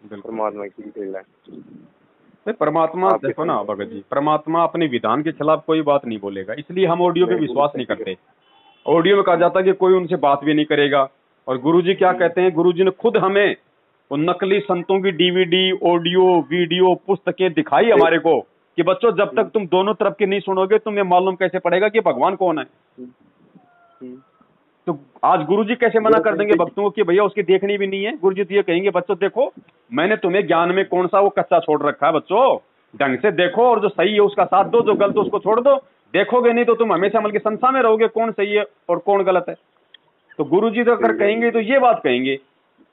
परमात्मा की लीला है। परमात्मा देखो ना भगत जी, परमात्मा अपने विधान के खिलाफ कोई बात नहीं बोलेगा, इसलिए हम ऑडियो पे विश्वास नहीं करते। ऑडियो में कहा जाता है कि कोई उनसे बात भी नहीं करेगा। और गुरुजी क्या कहते हैं, गुरुजी ने खुद हमें उन नकली संतों की डीवीडी, ऑडियो, वीडियो, पुस्तकें दिखाई हमारे को कि बच्चों जब तक तुम दोनों तरफ की नहीं सुनोगे तुम्हें मालूम कैसे पड़ेगा कि भगवान कौन है। तो आज गुरुजी कैसे मना कर देंगे भक्तों को कि भैया उसकी देखनी भी नहीं है। गुरुजी तो ये कहेंगे बच्चों देखो मैंने तुम्हें ज्ञान में कौन सा वो कच्चा छोड़ रखा है, बच्चों ढंग से देखो और जो सही है उसका साथ दो, जो गलत उसको छोड़ दो। देखोगे नहीं तो तुम हमेशा अमल की संस्था में रहोगे, कौन सही है और कौन गलत है। तो गुरुजी तो अगर कहेंगे तो ये बात कहेंगे,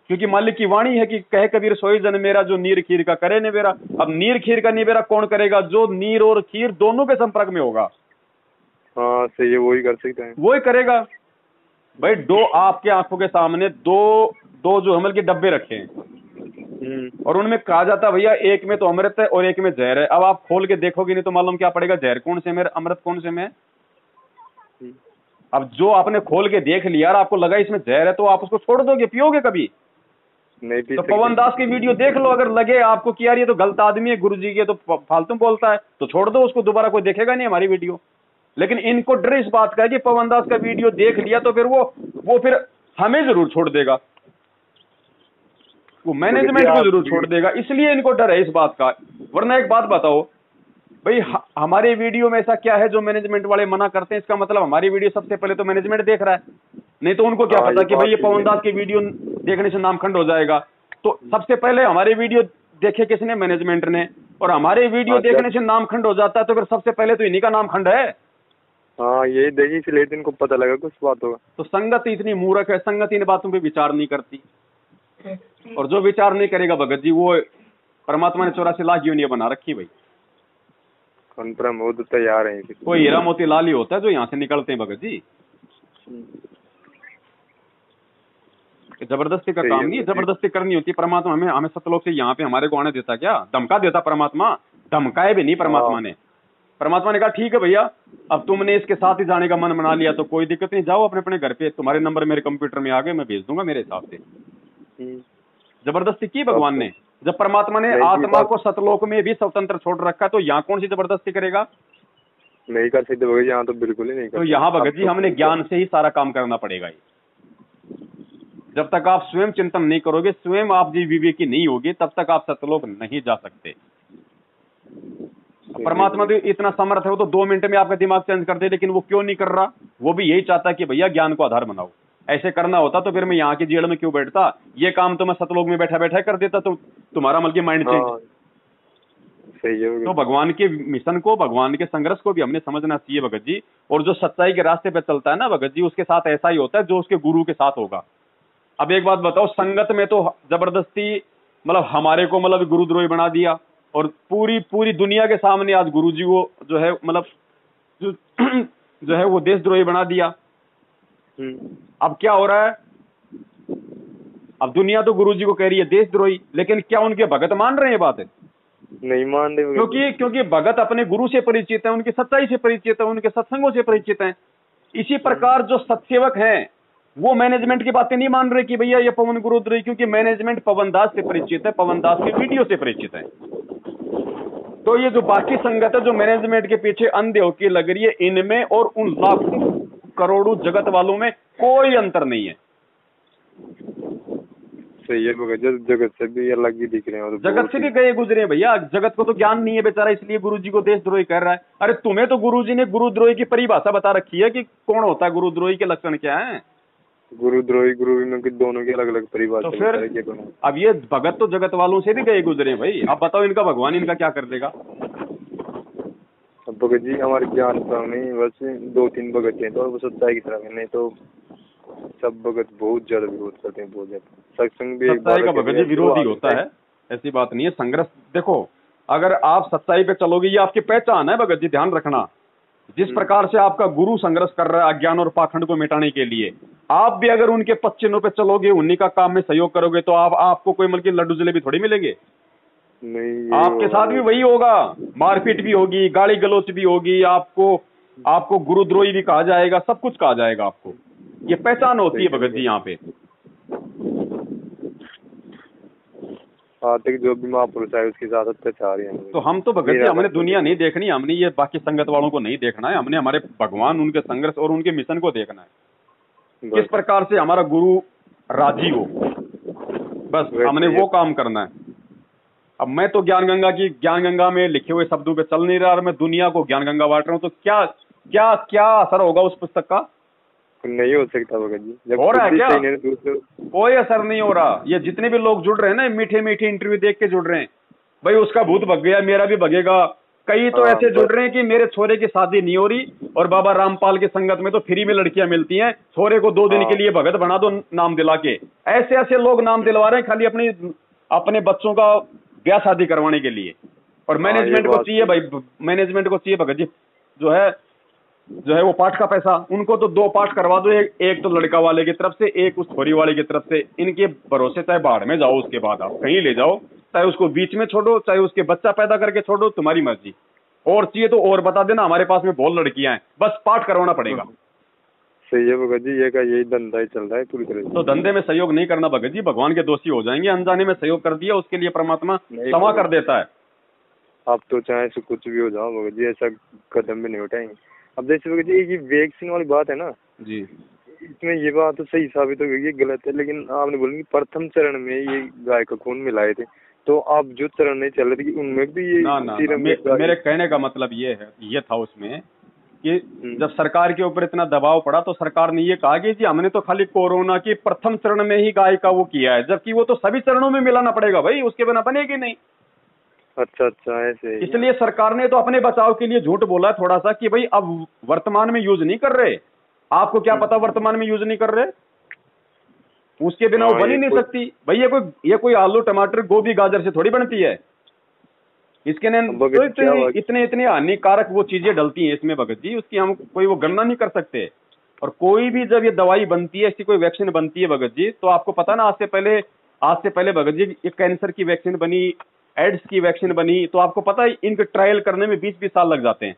क्योंकि मालिक की वाणी है कि कहे कबीर सोई जन मेरा जो नीर खीर का करे निबेरा। अब नीर खीर का निबेरा कौन करेगा? जो नीर और खीर दोनों के संपर्क में होगा। हाँ सही है, वही कर सकते हैं, वही करेगा। भाई दो आपके आंखों के सामने दो जो अमल के डब्बे रखे हैं और उनमें कहा जाता है भैया एक में तो अमृत है और एक में जहर है। अब आप खोल के देखोगे नहीं तो मालूम क्या पड़ेगा जहर कौन से में, अमृत कौन से में। अब जो आपने खोल के देख लिया और आपको लगा इसमें जहर है तो आप उसको छोड़ दोगे, पियोगे कभी? नहीं पी तो सकते। पवन दास की वीडियो देख लो, अगर लगे आपको कि यार ये तो गलत आदमी है, गुरुजी के तो फालतू बोलता है, तो छोड़ दो उसको, दोबारा कोई देखेगा नहीं हमारी वीडियो। लेकिन इनको डर इस बात का है कि पवन दास का वीडियो देख लिया तो फिर वो फिर हमें जरूर छोड़ देगा, वो मैनेजमेंट को जरूर छोड़ देगा, इसलिए इनको डर है इस बात का। वरना एक बात बताओ भाई, हमारे वीडियो में ऐसा क्या है जो मैनेजमेंट वाले मना करते हैं? इसका मतलब हमारी वीडियो सबसे पहले तो मैनेजमेंट देख रहा है, नहीं तो उनको क्या पता कि भाई ये पवन दास की वीडियो देखने से नाम खंड हो जाएगा। तो सबसे पहले हमारी वीडियो देखे किसने? मैनेजमेंट ने। और हमारे वीडियो देखने से नाम खंड हो जाता है तो फिर सबसे पहले तो इन्हीं का नाम खंड है। हाँ यही देखी, इसलिए इनको पता लगा कुछ बात होगा। तो संगत इतनी मूर्ख है, संगत इन बातों पे विचार नहीं करती, और जो विचार नहीं करेगा भगत जी, वो परमात्मा ने 84 लाख योनियां बना रखी भाई। कंफर्म हो तो तैयार है। कोई हीरा मोती लाल ही होता है जो यहाँ से निकलते हैं भगत जी, जबरदस्ती का काम नहीं, जबरदस्ती करनी होती। परमात्मा हमें सतलोक से यहाँ पे हमारे को आने देता क्या? धमका देता परमात्मा? धमकाए भी नहीं परमात्मा ने। परमात्मा ने कहा ठीक है भैया, अब तुमने इसके साथ ही जाने का मन बना लिया तो कोई दिक्कत नहीं, जाओ अपने अपने घर पे, तुम्हारे नंबर मेरे कंप्यूटर में आ गए, मैं भेज दूंगा मेरे हिसाब से। जबरदस्ती की भगवान ने? जब परमात्मा ने आत्मा को सतलोक में भी स्वतंत्र छोड़ रखा तो यहाँ कौन सी जबरदस्ती करेगा? नहीं कर सकते भगत जी, यहाँ तो बिल्कुल ही नहीं कर। तो यहाँ भगत जी हमने ज्ञान से ही सारा काम करना पड़ेगा। जब तक आप स्वयं चिंतन नहीं करोगे, स्वयं आप जी विवेकी नहीं होगे, तब तक आप सतलोक नहीं जा सकते। परमात्मा तो इतना समर्थ है, वो तो 2 मिनट में आपका दिमाग चेंज कर दे, लेकिन वो क्यों नहीं कर रहा? वो भी यही चाहता है कि भैया ज्ञान को आधार बनाओ। ऐसे करना होता तो फिर मैं यहाँ की जेल में क्यों बैठता? ये काम तो मैं सतलोक में बैठा बैठा कर देता, तो तुम्हारा मतलब माइंड चेंज। सही है। तो भगवान के मिशन को, भगवान के संघर्ष को भी हमने समझना चाहिए भगत जी। और जो सच्चाई के रास्ते पे चलता है ना भगत जी, उसके साथ ऐसा ही होता है जो उसके गुरु के साथ होगा। अब एक बात बताओ, संगत में तो जबरदस्ती मतलब हमारे को मतलब गुरुद्रोही बना दिया, और पूरी दुनिया के सामने आज गुरुजी को जो है मतलब जो है वो देशद्रोही बना दिया। अब क्या हो रहा है? अब दुनिया तो गुरुजी को कह रही है देशद्रोही, लेकिन क्या उनके भगत मान रहे हैं बात है? नहीं मान रहे, क्योंकि भगत अपने गुरु से परिचित है, उनकी सच्चाई से परिचित है, उनके सत्संगों से परिचित है। इसी प्रकार जो सत्सेवक हैं वो मैनेजमेंट की बातें नहीं मान रहे कि भैया ये पवन गुरुद्रोही, क्योंकि मैनेजमेंट पवन दास से परिचित है, पवन दास की वीडियो से परिचित है। तो ये जो बाकी संगत है जो मैनेजमेंट के पीछे अंधे होकर लग रही है, इनमें और उन लाखों करोड़ों जगत वालों में कोई अंतर नहीं है। सही है, जगत से भी अलग ही दिख रहे हैं, जगत से भी गए गुजरे भैया। जगत को तो ज्ञान नहीं है बेचारा, इसलिए गुरुजी को देशद्रोही कर रहा है। अरे तुम्हें तो गुरुजी ने गुरुद्रोही की परिभाषा बता रखी है कि कौन होता है गुरुद्रोही, के लक्षण क्या है। गुरुद्रोही गुरुविनों की दोनों की अलग अलग परिभाषा। तो फिर अब ये भगत तो जगत वालों से भी गए गुजरे भाई। अब बताओ इनका भगवान इनका क्या कर देगा? भगत जी हमारे ज्ञान में बस 2-3 भगत हैं तो वो सच्चाई की तरफ है, नहीं तो सब भगत बहुत ज्यादा विरोध करते हैं, बहुत ज्यादा। सत्संग भी सच्चाई का भगत जी विरोध ही होता है, ऐसी बात नहीं है। संघर्ष देखो, अगर आप सच्चाई पे चलोगे, ये आपकी पहचान है भगत जी, ध्यान रखना। जिस प्रकार से आपका गुरु संघर्ष कर रहा है अज्ञान और पाखंड को मिटाने के लिए, आप भी अगर उनके पच्चिनों पे चलोगे, उन्हीं का काम में सहयोग करोगे, तो आपको कोई मतलब लड्डू जलेबी थोड़ी मिलेंगे। नहीं, आपके साथ भी वही होगा, मारपीट भी होगी, गाली गलौच भी होगी, आपको गुरुद्रोही भी कहा जाएगा, सब कुछ कहा जाएगा आपको। ये पहचान होती है भगत जी यहाँ पे। तक जो भी महापुरुष है उसके साथ अत्याचार है। तो हम तो भगत जी हमने दुनिया नहीं देखनी, हमने ये बाकी संगत वालों को नहीं देखना है, हमने हमारे भगवान उनके संघर्ष और उनके मिशन को देखना है, किस प्रकार से हमारा गुरु राजी हो, बस हमने वो काम करना है। अब मैं तो ज्ञान गंगा में लिखे हुए शब्दों पे चल नहीं रहा, और मैं दुनिया को ज्ञान गंगा बांट रहा हूँ, तो क्या क्या क्या असर होगा उस पुस्तक का? नहीं हो सकता भगत जी। जब हो रहा है क्या? कोई असर नहीं हो रहा। ये जितने भी लोग जुड़ रहे हैं ना, मीठे मीठे इंटरव्यू देख के जुड़ रहे हैं, भाई उसका भूत भग गया, मेरा भी भगेगा। कई तो ऐसे जुड़ रहे हैं कि मेरे छोरे की शादी नहीं हो रही, और बाबा रामपाल के संगत में तो फ्री में लड़कियां मिलती हैं, छोरे को 2 दिन के लिए भगत बना दो नाम दिला के। ऐसे ऐसे लोग नाम दिलवा रहे हैं खाली अपने बच्चों का ब्याह शादी करवाने के लिए। और मैनेजमेंट को चाहिए भाई, मैनेजमेंट को चाहिए भगत जी जो है वो पाठ का पैसा। उनको तो 2 पाठ करवा दो, एक तो लड़का वाले की तरफ से, एक उस छोरी वाले की तरफ से। इनके भरोसे चाहे बाढ़ में जाओ, उसके बाद आप कहीं ले जाओ, चाहे उसको बीच में छोड़ो, चाहे उसके बच्चा पैदा करके छोड़ो, तुम्हारी मर्जी। और चाहिए तो और बता देना, हमारे पास में बहुत लड़कियां हैं, बस पाठ करवाना पड़ेगा। सही है भगत जी, ये का यही धंधा ही चल रहा है पूरी तरह से। तो धंधे में सहयोग नहीं करना भगत जी, भगवान के दोषी हो जाएंगे। अनजाने में सहयोग कर दिया, उसके लिए परमात्मा क्षमा कर देता है। आप तो चाहे से कुछ भी हो जाओ भगत जी, ऐसा कदम भी नहीं उठाएंगे। अब जैसे भगत जी ये वैक्सीन वाली बात है ना जी, इसमें ये बात तो सही साबित हो गई, ये गलत है, लेकिन आपने बोला कि प्रथम चरण में ये गाय का खून मिलाए थे, तो आप जो चरण नहीं चल रहे थे उनमें भी ये ना, मेरे कहने का मतलब ये था उसमें कि जब सरकार के ऊपर इतना दबाव पड़ा तो सरकार ने ये कहा कि जी हमने तो खाली कोरोना की प्रथम चरण में ही गाय का वो किया है, जबकि वो तो सभी चरणों में मिलाना पड़ेगा भाई, उसके बिना बनेगी नहीं। अच्छा, ऐसे इसलिए सरकार ने तो अपने बचाव के लिए झूठ बोला थोड़ा सा कि भाई अब वर्तमान में यूज नहीं कर रहे। आपको क्या पता वर्तमान में यूज नहीं कर रहे, उसके बिना वो बन ही नहीं सकती भाई। ये कोई आलू टमाटर गोभी गाजर से थोड़ी बनती है। इसके तो इतने हानिकारक वो चीजें डलती हैं इसमें भगत जी, उसकी हम कोई वो गणना नहीं कर सकते। और कोई भी जब ये दवाई बनती है, ऐसी कोई वैक्सीन बनती है भगत जी, तो आपको पता ना आज से पहले भगत जी एक कैंसर की वैक्सीन बनी, एड्स की वैक्सीन बनी, तो आपको पता है इनके ट्रायल करने में 20-20 साल लग जाते हैं।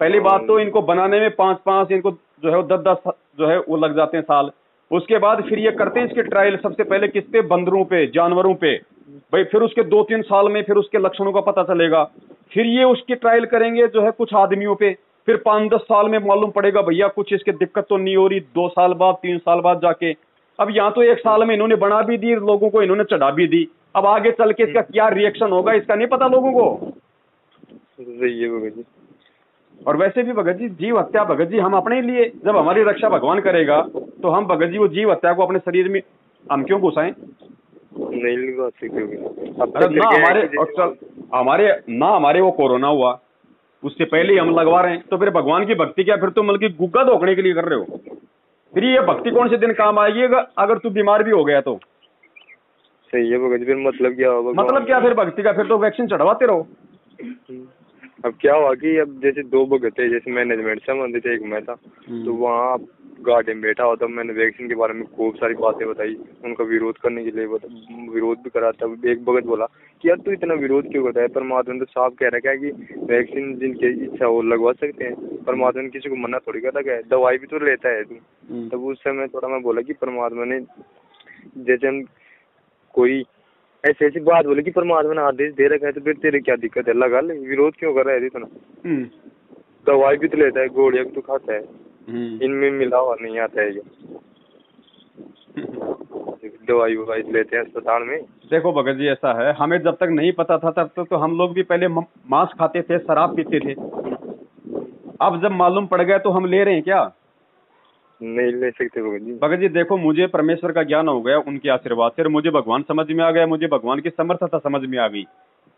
पहली बात तो इनको बनाने में 5-5 इनको जो है 10-10 जो है वो लग जाते हैं साल। उसके बाद फिर ये करते हैं इसके ट्रायल सबसे पहले किस पे, बंदरों पे, जानवरों पे भाई, फिर उसके 2-3 साल में फिर उसके लक्षणों का पता चलेगा, फिर ये उसकी ट्रायल करेंगे जो है कुछ आदमियों पे, फिर 5-10 साल में मालूम पड़ेगा भैया कुछ इसके दिक्कत तो नहीं हो रही, 2 साल बाद 3 साल बाद जाके, अब यहाँ तो 1 साल में इन्होंने बना भी दी, लोगों को इन्होंने चढ़ा भी दी, अब आगे चल के इसका क्या रिएक्शन होगा इसका नहीं पता लोगों को। सही है भगत जी। और वैसे भी भगत जी जीव हत्या भगत जी हम अपने लिए, जब हमारी रक्षा भगवान करेगा तो हम भगत जी वो जीव हत्या को अपने शरीर में हम क्यों घुसाएं? नहीं बात अरे ना हमारे वो कोरोना हुआ उससे पहले ही हम लगवा रहे हैं, तो फिर भगवान की भक्ति क्या, फिर तो मतलब कि गुग्गा धोखने के लिए कर रहे हो। फिर ये भक्ति कौन से दिन काम आएगी अगर तू बीमार भी हो गया तो? सही है भगत जी, फिर मतलब क्या होगा? मतलब क्या फिर भक्ति का, फिर तो वैक्सीन चढ़वाते रहो। अब क्या हुआ कि अब जैसे 2 भगत थे, जैसे मैनेजमेंट से संबंधित एक मैं था, तो वहाँ गार्डन में बैठा होता, मैंने वैक्सीन के बारे में खूब सारी बातें बताई, उनका विरोध करने के लिए विरोध भी करा। तब एक भगत बोला कि यार तू इतना विरोध क्यों करता है, परमात्मा तो साफ कह रहा है कि वैक्सीन जिनकी इच्छा वो लगवा सकते हैं, परमात्मा ने किसी को मना थोड़ी कर रखा है, दवाई भी तो लेता है तू। तब उस समय थोड़ा मैं बोला कि परमात्मा ने जैसे हम कोई ऐसी बात बोले कि परमात्मा ने आदेश दे रखा है, तो फिर तेरे क्या दिक्कत है, लगा ले, विरोध क्यों कर रहा है इतना? दवाई भी तो लेता है, गोलियां भी तो खाता है, इनमें मिलावट नहीं आता है। दवाई लेते हैं अस्पताल में। देखो भगत जी ऐसा है, हमें जब तक नहीं पता था तब तक तो हम लोग भी पहले मांस खाते थे, शराब पीते थे। अब जब मालूम पड़ गया तो हम ले रहे हैं क्या? नहीं ले सकते भगत जी। देखो मुझे परमेश्वर का ज्ञान हो गया उनके आशीर्वाद से, मुझे भगवान समझ में आ गया, मुझे भगवान की समर्थता समझ में आ गई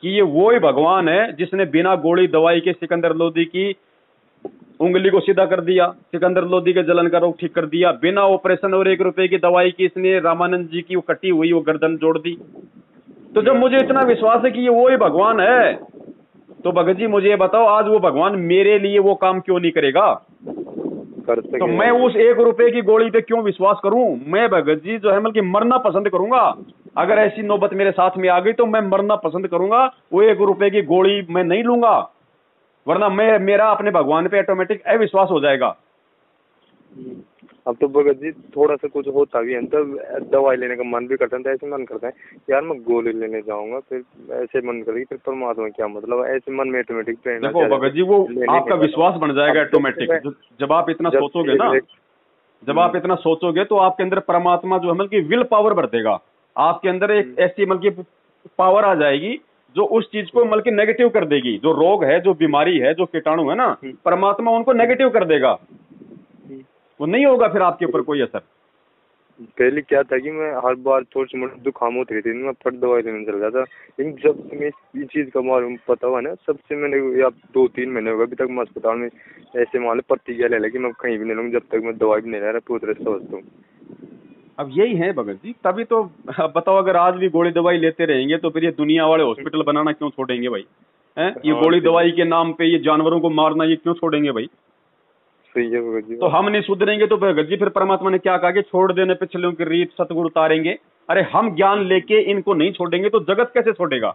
कि ये वो ही भगवान है जिसने बिना गोली दवाई के सिकंदर लोधी की उंगली को सीधा कर दिया, सिकंदर लोधी के जलन का रोग ठीक कर दिया, बिना ऑपरेशन और 1 रुपए की दवाई की इसने रामानंद जी की वो कटी हुई वो गर्दन जोड़ दी। तो जब मुझे इतना विश्वास है कि ये वो ही भगवान है, तो भगत जी मुझे ये बताओ आज वो भगवान मेरे लिए वो काम क्यों नहीं करेगा? तो मैं उस 1 रुपए की गोली पे क्यों विश्वास करूं? मैं भगत जी जो है मतलब कि मरना पसंद करूंगा। अगर ऐसी नौबत मेरे साथ में आ गई तो मैं मरना पसंद करूंगा, वो 1 रुपए की गोली मैं नहीं लूंगा, वरना मेरा अपने भगवान पे ऑटोमेटिक अविश्वास हो जाएगा। अब तो भगत जी थोड़ा सा कुछ होता भी है तब दवाई लेने का मन भी करता है, ऐसे मन करता है यार मैं गोली लेने जाऊंगा, फिर ऐसे मन करेगी, फिर परमात्मा क्या मतलब, ऐसे मन में ऑटोमेटिक प्रेरणा। देखो भगत जी वो आपका विश्वास बन जाएगा ऑटोमेटिक। जब आप इतना सोचोगे ना, जब आप इतना सोचोगे तो आपके अंदर परमात्मा जो है मतलब की विल पावर बढ़ देगा, आपके अंदर एक ऐसी मतलब की पावर आ जाएगी जो उस चीज को मतलब की नेगेटिव कर देगी। जो रोग है, जो बीमारी है, जो कीटाणु है ना, परमात्मा उनको नेगेटिव कर देगा, वो नहीं होगा फिर आपके ऊपर कोई असर। पहले क्या था कि मैं हर बार थोड़ी मोटी जुकाम होती रहती थी, मैं फट दवाई लेने चल जाता, लेकिन जब से मैं इस चीज का मालूम पता हुआ ना, सबसे मैंने या 2-3 महीने हो गए अभी तक मैं अस्पताल में ऐसे मान लो प्रतिज्ञा ले लेकिन मैं कहीं भी नहीं लूंगा जब तक मैं दवाई भी नहीं ले रहा, पूरी तरह समझता हूँ। अब यही है भगत जी, तभी तो बताओ अगर आज भी गोली दवाई लेते रहेंगे तो फिर ये दुनिया वाले हॉस्पिटल बनाना क्यों छोड़ेंगे भाई? हैं ये गोली दवाई के नाम पे ये जानवरों को मारना ये क्यों छोड़ेंगे भाई? सही है भगत जी। तो हम नहीं सुधरेंगे तो भगत जी फिर परमात्मा ने क्या कहा कि छोड़ देने पिछलों की रीत सतगुरु उतारेंगे। अरे हम ज्ञान लेके इनको नहीं छोड़ेंगे तो जगत कैसे छोड़ेगा?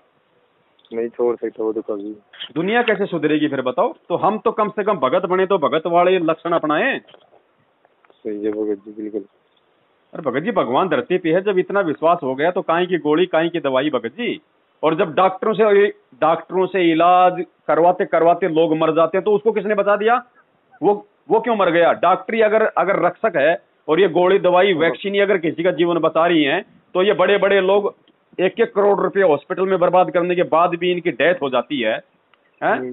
नहीं छोड़ सकता वो तो कभी। दुनिया कैसे सुधरेगी फिर बताओ? तो हम तो कम से कम भगत बने तो भगत वाले लक्षण अपनाएं। सही है भगत जी, बिल्कुल। अरे भगत जी, भगवान धरती पे है, जब इतना विश्वास हो गया तो काहे की गोली, काहे की दवाई भगत जी। और जब डॉक्टरों से इलाज करवाते करवाते लोग मर जाते हैं तो उसको किसने बचा दिया? वो क्यों मर गया? डॉक्टरी अगर रक्षक है और ये गोली दवाई वैक्सीन ही अगर किसी का जीवन बचा रही है, तो ये बड़े बड़े लोग 1-1 करोड़ रुपए हॉस्पिटल में बर्बाद करने के बाद भी इनकी डेथ हो जाती है।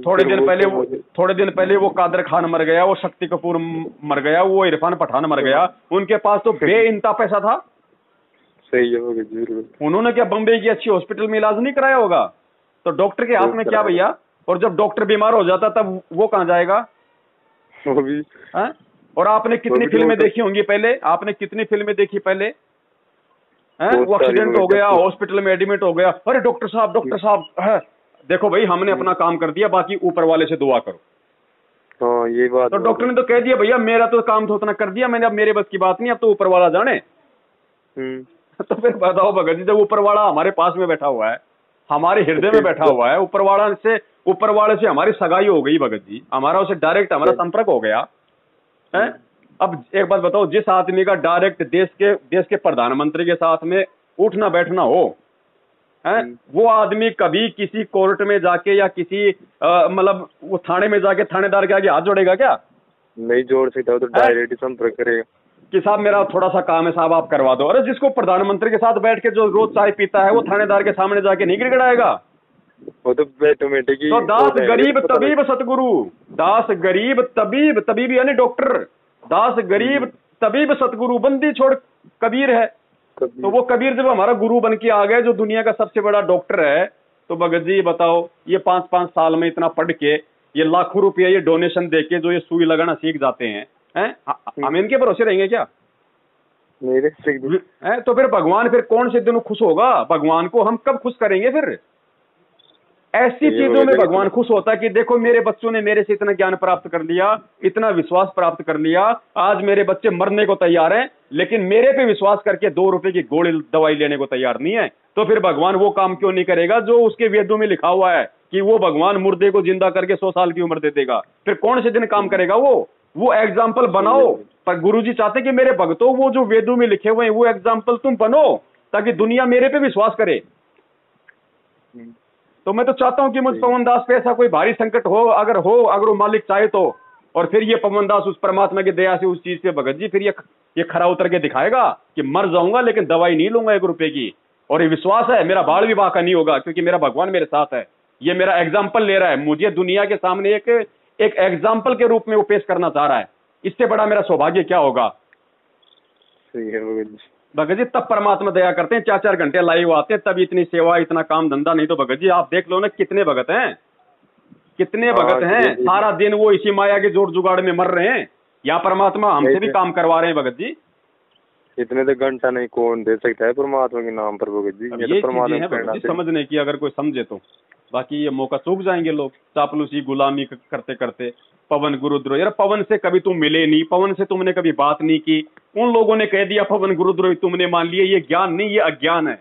थोड़े दिन पहले वो कादर खान मर गया, वो शक्ति कपूर मर गया, वो इरफान पठान मर गया। उनके पास तो बेइंतहा पैसा था। सही है भगत जी, बिल्कुल। उन्होंने क्या बम्बई की अच्छी हॉस्पिटल में इलाज नहीं कराया होगा? तो डॉक्टर के हाथ में क्या भैया? और जब डॉक्टर बीमार हो जाता तब वो कहाँ जाएगा? वो भी। और आपने कितनी फिल्में देखी होंगी पहले? आपने कितनी फिल्में देखी पहले? वो एक्सीडेंट हो गया, हॉस्पिटल में एडमिट हो गया, अरे डॉक्टर साहब है। देखो भाई, हमने अपना काम कर दिया, बाकी ऊपर वाले से दुआ करो। हाँ, ये बात। तो डॉक्टर ने तो कह दिया भैया, मेरा तो काम तो उतना कर दिया मैंने, अब मेरे बस की बात नहीं, अब तो ऊपर वाला जाने। तो फिर बताओ भगत जी, जब ऊपर वाला हमारे पास में बैठा हुआ है, हमारे हृदय में बैठा हुआ है, ऊपर वाले से हमारी सगाई हो गई भगत जी, हमारा उसे डायरेक्ट हमारा संपर्क हो गया है। अब एक बात बताओ, जिस आदमी का डायरेक्ट देश के प्रधानमंत्री के साथ में उठना बैठना हो, वो आदमी कभी किसी कोर्ट में जाके या किसी मतलब वो थाने में जाके थानेदार के आगे हाथ जोड़ेगा क्या? नहीं जोड़ सकता, तो डायरेक्ट ही संपर्क करेगा कि साहब मेरा थोड़ा सा काम है साहब, आप करवा दो। अरे जिसको प्रधानमंत्री के साथ बैठ के जो रोज चाय पीता है, वो थानेदार के सामने जाके नहीं गिड़गिड़ाएगा? वो तो ऑटोमेटिक ही। तो दास गरीब तबीब सतगुरु, दास गरीब तबीब यानी डॉक्टर, दास गरीब तबीब सतगुरु, बंदी छोड़ कबीर है। तो वो कबीर जब हमारा गुरु बन के आ गए, जो दुनिया का सबसे बड़ा डॉक्टर है, तो भगत जी बताओ, ये 5-5 साल में इतना पढ़ के, ये लाखों रुपया ये डोनेशन दे के जो ये सुई लगाना सीख जाते हैं, हम इनके भरोसे रहेंगे क्या? नहीं रह सकते। तो फिर भगवान फिर कौन से दिन खुश होगा? भगवान को हम कब खुश करेंगे? फिर ऐसी चीजों में भगवान खुश होता है कि देखो मेरे बच्चों ने मेरे से इतना ज्ञान प्राप्त कर लिया, इतना विश्वास प्राप्त कर लिया, आज मेरे बच्चे मरने को तैयार हैं, लेकिन मेरे पे विश्वास करके 2 रुपए की गोली दवाई लेने को तैयार नहीं है। तो फिर भगवान वो काम क्यों नहीं करेगा जो उसके वेदों में लिखा हुआ है कि वो भगवान मुर्दे को जिंदा करके 100 साल की उम्र दे देगा? फिर कौन से दिन काम करेगा वो एग्जाम्पल बनाओ। पर गुरुजी चाहते कि मेरे भक्तों, वो जो वेदों में लिखे हुए हैं वो एग्जाम्पल तुम बनो, ताकि दुनिया मेरे पे विश्वास करे। तो मैं तो चाहता हूं कि मुझ पवन दास पे ऐसा कोई भारी संकट हो, अगर वो मालिक चाहे तो, और फिर ये पवन दास उस परमात्मा की दया से उस चीज पे भगत जी फिर ये खरा उतर के दिखाएगा कि मर जाऊंगा लेकिन दवाई नहीं लूंगा 1 रुपए की, और ये विश्वास है मेरा बाल विवाह का नहीं होगा, क्योंकि मेरा भगवान मेरे साथ है। ये मेरा एग्जाम्पल ले रहा है, मुझे दुनिया के सामने एक एग्जाम्पल के रूप में वो पेश करना चाह रहा है। इससे बड़ा मेरा सौभाग्य क्या होगा? सही है भगत जी, तब परमात्मा दया करते हैं, 4-4 घंटे लाइव आते हैं, तब इतनी सेवा, इतना काम धंधा। नहीं तो भगत जी आप देख लो ना, कितने भगत हैं, सारा दिन वो इसी माया के जोड़ जुगाड़ में मर रहे हैं, या परमात्मा हमसे भी काम करवा रहे हैं भगत जी। इतने तो घंटा नहीं कौन दे सकता है परमात्मा के नाम पर भगत जी। ये परमात्मा समझने की, अगर कोई समझे तो, बाकी ये मौका चूक जाएंगे लोग चापलूसी गुलामी करते करते। पवन गुरुद्रोही, यार पवन से कभी तुम मिले नहीं, पवन से तुमने कभी बात नहीं की, उन लोगों ने कह दिया पवन गुरुद्रोही, तुमने मान लिया। ये ज्ञान नहीं, ये अज्ञान है।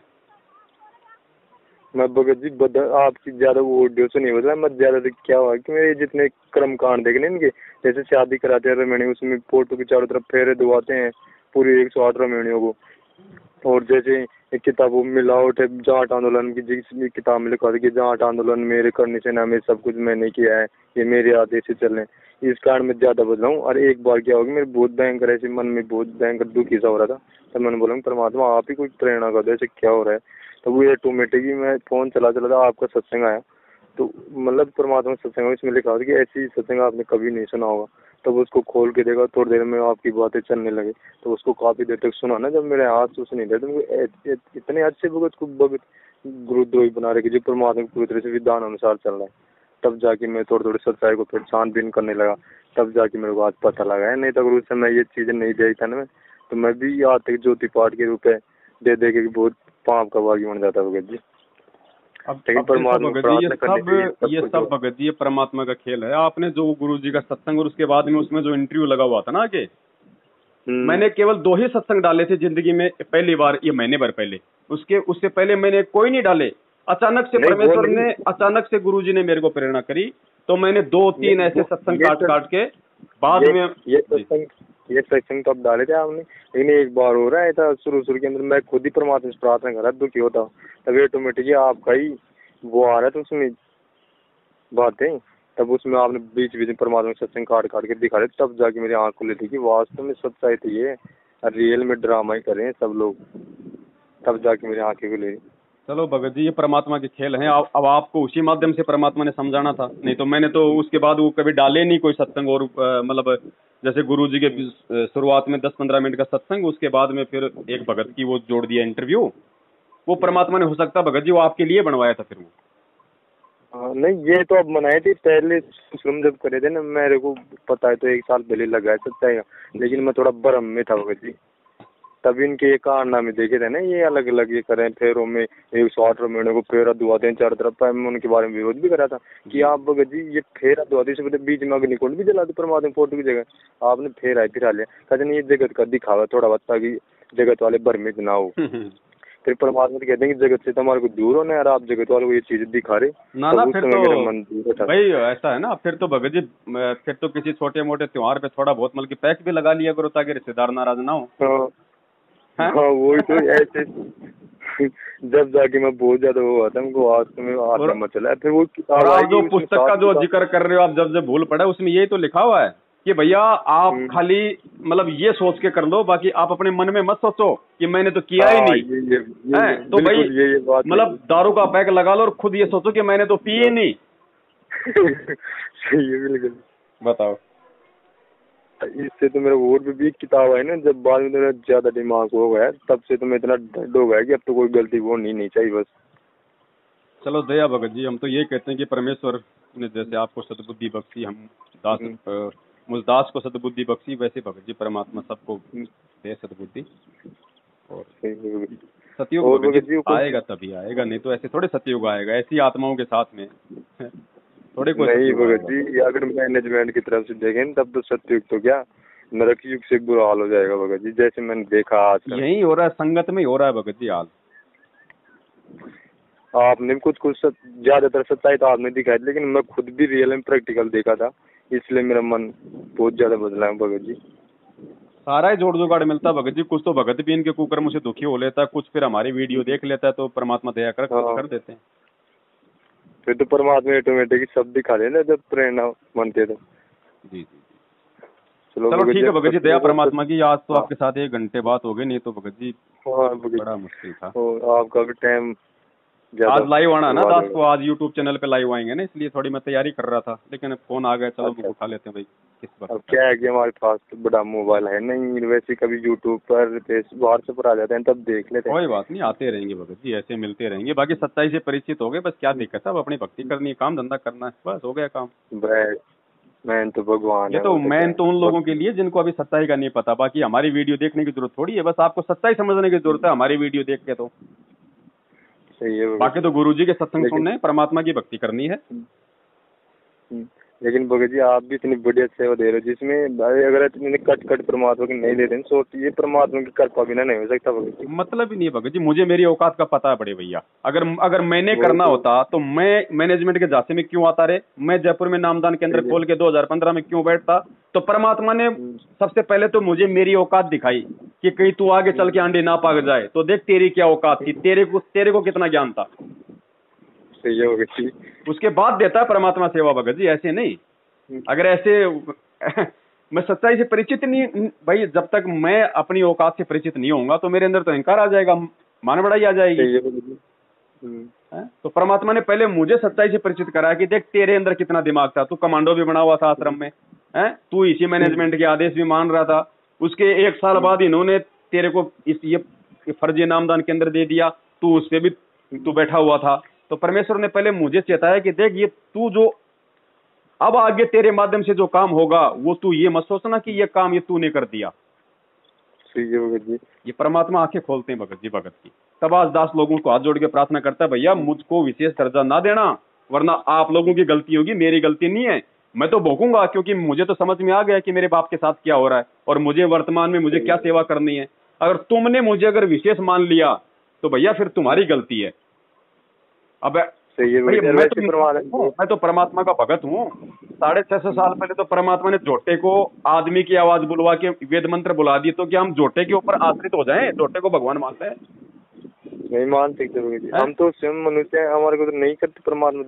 मैं भगत जी आपकी ज्यादा वो ऑडियो से नहीं बता, मैं ज्यादा क्या हुआ कि मेरे जितने कर्म कांड देखने इनके, जैसे शादी कराते हैं रमणी, उसमें फोटो के चारों तरफ फेरे दुआते हैं पूरी 108 रमणियों को, और जैसे एक किताबों में मिलावट है, जाट आंदोलन की जिस किताब में लिखा था कि जाट आंदोलन मेरे करने से ना, मैं सब कुछ मैंने किया है, ये मेरे आदेश से चल रहे, इस कारण मैं ज्यादा बदला हूँ। और एक बार क्या होगी, मेरे बहुत भयंकर ऐसे मन में बहुत भयंकर दुखी सा हो रहा था, तब मैंने बोला परमात्मा आप ही कुछ प्रेरणा कर दो, ऐसे क्या हो रहा है। तो वो ऑटोमेटिकली मैं फोन चला था, आपका सत्संग आया, तो मतलब परमात्मा सत्संग इसमें लिखा था कि ऐसी सत्संग आपने कभी नहीं सुना होगा। तब उसको खोल के देखा, थोड़ी देर में आपकी बातें चलने लगे, तो उसको काफी देर तक सुना ना, जब मेरे हाथ से सुनी थे, तो इतने अच्छे भगत गुरुद्रोही बना रहे कि जो परमात्मा के पूरी तरह से विधान अनुसार चल रहा है। तब जाके मैं थोड़ी सच्चाई को फिर छानबीन करने लगा, तब जाके मेरे को आज पता लगा है। नहीं तो अगर उस समय ये चीजें नहीं देखता ना, तो मैं भी आज तक ज्योति पाठ के रूप में दे दे के बहुत पाप का भागी बन जाता भगत जी। अब ये सब भगत जी ये परमात्मा का खेल है। आपने जो गुरु जी का सत्संग और उसके बाद में उसमें जो इंटरव्यू लगा हुआ था ना आगे, मैंने केवल 2 ही सत्संग डाले थे जिंदगी में, पहली बार ये महीने भर पहले, उससे पहले मैंने कोई नहीं डाले। अचानक से परमेश्वर ने, अचानक से गुरु जी ने मेरे को प्रेरणा करी, तो मैंने 2-3 ऐसे सत्संग काट के बाद में ये सत्संग तो अब डाले थे आपने, लेकिन एक बार हो रहा है था शुरू के अंदर मैं खुद ही परमात्मा से प्रार्थना कर रहा दुखी होता, तभी ऑटोमेटिकली आपका ही वो आ रहा था उसमें बातें, तब उसमें आपने बीच बीच में परमात्मा सत्संग काट काट के दिखा रहे, तब जाके मेरी आँख खुली थी कि वास्तव में सच्चाई थी ये, रियल में ड्रामा ही कर रहे हैं सब लोग, तब जाके मेरी आँखें खुली। चलो भगत जी, ये परमात्मा के खेल हैं। अब आपको उसी माध्यम से परमात्मा ने समझाना था, नहीं तो मैंने तो उसके बाद वो कभी डाले नहीं कोई सत्संग। और मतलब जैसे गुरु जी के शुरुआत में 10-15 मिनट का सत्संग, उसके बाद में फिर एक भगत की वो जोड़ दिया इंटरव्यू, वो परमात्मा ने हो सकता भगत जी वो आपके लिए बनवाया था फिर वो। नहीं, ये तो अब बनाए थे पहले शुरू जब करे थे ना, मेरे को पता है तो 1 साल पहले लगा है सच्चाई, लेकिन मैं थोड़ा भ्रम में था भगत जी, तभी इनके ये कारनामे देखे थे ना, ये अलग अलग ये करें फेरों में 108 महीने को फेरा दुआते हैं चारों तरफ। मैं उनके बारे में विरोध भी करा था कि आप भगत जी ये फेरा दुआते से बीच में अग्निकुंड भी जला दो परमात्मा फोटो की जगह, आपने फेरा ही फिरा लिया। कहते नहीं, ये जगत का दिखावा थोड़ा बहुत ताकि जगत वाले भ्रमित ना हो। फिर परमात्मा तो कहते हैं कि जगत से तुम्हारे को दूर होना है, और आप जगत वालों को ये चीज दिखा रहे ना। फिर तो मेरा मन दूर था भाई, ऐसा है ना, फिर तो भगत जी फिर तो किसी छोटे मोटे त्योहार पे थोड़ा बहुत मतलब पैक भी लगा लिया करो ताकि रिश्तेदार नाराज ना हो। हाँ, वही तो ऐसे जब जाके मैं बहुत ज्यादा वो हुआ था, हमको आज में आत्मा चला फिर वो किताब। आप जो पुस्तक का जो जिक्र कर रहे हो, आप जब भूल पड़ा, उसमें यही तो लिखा हुआ है कि भैया आप खाली मतलब ये सोच के कर लो, बाकी आप अपने मन में मत सोचो कि मैंने तो किया ही नहीं है। तो भाई मतलब दारू का पैक लगा लो और खुद ये सोचो कि मैंने तो पिए नहीं। सही है, बिल्कुल। बताओ, इससे तो मेरा और भी एक किताब है ना, जब बाद में मेरा ज्यादा दिमाग हो गया तब से तो मैं इतना डर हो गया कि अब तो कोई गलती वो नहीं चाहिए बस। चलो दया भगत जी, हम तो ये कहते हैं कि परमेश्वर ने जैसे आपको सद्बुद्धि बख्शी, हम दास मुझ दास को सद्बुद्धि बख्शी, वैसे भगत जी परमात्मा सबको दे सद्बुद्धि। और सतयुग भगत जी आएगा तभी आएगा, नहीं तो ऐसे थोड़े सतयुग आएगा ऐसी आत्माओं के साथ में थोड़े कोई नहीं भगत जी, अगर मैनेजमेंट की तरफ से देखें तब तो सतयुग तो क्या नरक युग से बुरा हाल हो जाएगा भगत जी, जैसे मैंने देखा आज यही हो रहा है, संगत में हो रहा है भगत जी हाल। आपने कुछ ज्यादातर सच्चाई तो आपने दिखाई, लेकिन मैं खुद भी रियल में प्रैक्टिकल देखा था, इसलिए मेरा मन बहुत ज्यादा बदला है भगत जी। सारा ही जोड़ जुगाड़ मिलता है भगत जी, कुछ तो भगत भी इनके कुकर्म से दुखी हो लेता है, कुछ फिर हमारी वीडियो देख लेता है तो परमात्मा दया कर देते हैं। फिर तो परमात्मा ऑटोमेटिक सब दिखा देना जब प्रेरणा मनते तो। जी जी, चलो ठीक है भगत जी, दया परमात्मा की। आज तो आपके साथ 1 घंटे बात हो गई, नहीं तो भगत जी बड़ा मुश्किल था। आपका भी टाइम आज लाइव आना ना दास को, आज यूट्यूब चैनल पे लाइव आएंगे ना, इसलिए थोड़ी मैं तैयारी कर रहा था, लेकिन फोन आ गया, चलो उठा लेते हैं भाई। किस बात अब क्या है कि हमारे पास तो बड़ा मोबाइल है नहीं, वैसे कभी यूट्यूब पर व्हाट्सएप पर आ जाते हैं तब देख लेते हैं। कोई बात नहीं, आते रहेंगे भगत जी, ऐसे मिलते रहेंगे। बाकी सच्चाई से परिचित हो गए, बस क्या दिक्कत है, अब अपनी भक्ति करनी है, काम धंधा करना है, बस हो गया काम। मैं तो भगवान ये तो मैं तो उन लोगों के लिए जिनको अभी सच्चाई का नहीं पता, बाकी हमारी वीडियो देखने की जरूरत थोड़ी है, बस आपको सच्चाई समझने की जरूरत है हमारी वीडियो देख के। तो सही है, बाकी तो गुरुजी के सत्संग सुनने, परमात्मा की भक्ति करनी है। लेकिन भगत जी आप भी इतनी बढ़िया सेवा दे रहे हो, जिसमें अगर इतने कट परमात्मा की नहीं देते सोच, ये परमात्मा की कृपा बिना नहीं हो सकता भगत जी। मतलब ही नहीं है भगत जी, मुझे मेरी औकात का पता है बड़े भैया। अगर मैंने करना होता तो मैं मैनेजमेंट के झांसे में क्यों आता रहे, मैं जयपुर में नामदान केंद्र खोल के 2015 में क्यों बैठता। तो परमात्मा ने सबसे पहले तो मुझे मेरी औकात दिखाई कि कहीं तू आगे चल के अंडे ना पाग जाए, तो देख तेरी क्या औकात थी, तेरे को कितना ज्ञान था। सही है भगत जी। उसके बाद देता है परमात्मा सेवा भगत जी, ऐसे नहीं। अगर ऐसे मैं सच्चाई से परिचित नहीं भाई, जब तक मैं अपनी औकात से परिचित नहीं होऊंगा तो मेरे अंदर तो अहंकार आ जाएगा, मान बढ़ाई आ जाएगी। तो परमात्मा ने पहले मुझे सच्चाई से परिचित कराया कि देख तेरे अंदर कितना दिमाग था, तू कमांडो भी बना हुआ था आश्रम में, तू इसी मैनेजमेंट के आदेश भी मान रहा था। उसके 1 साल बाद इन्होंने तेरे को ये फर्जी नामदान केंद्र दे दिया, तू उस पर भी तू बैठा हुआ था। तो परमेश्वर ने पहले मुझे चेताया कि देख ये तू जो अब आगे तेरे माध्यम से जो काम होगा वो तू ये मत सोचना कि ये काम ये तूने कर दिया। भगत जी ये परमात्मा आंखें खोलते हैं भगत जी भगत की। तब आज दास लोगों को हाथ जोड़ के प्रार्थना करता है, भैया मुझको विशेष दर्जा ना देना, वरना आप लोगों की गलती होगी, मेरी गलती नहीं है। मैं तो भोगूंगा क्योंकि मुझे तो समझ में आ गया कि मेरे बाप के साथ क्या हो रहा है और मुझे वर्तमान में मुझे क्या सेवा करनी है। अगर तुमने मुझे अगर विशेष मान लिया तो भैया फिर तुम्हारी गलती है। अब सही है भाई, वैसे मैं तो परमात्मा का भगत हूँ। 650 साल पहले तो परमात्मा ने जोटे को आदमी की आवाज बुलवा के वेद मंत्र बुला दिए, तो क्या हम जोटे के ऊपर आश्रित हो जाएं? जोटे को भगवान मानते हैं? नहीं मान सकते भगत जी, हम तो स्वयं मनुष्य हैं, हमारे को तो नहीं करते परमात्मा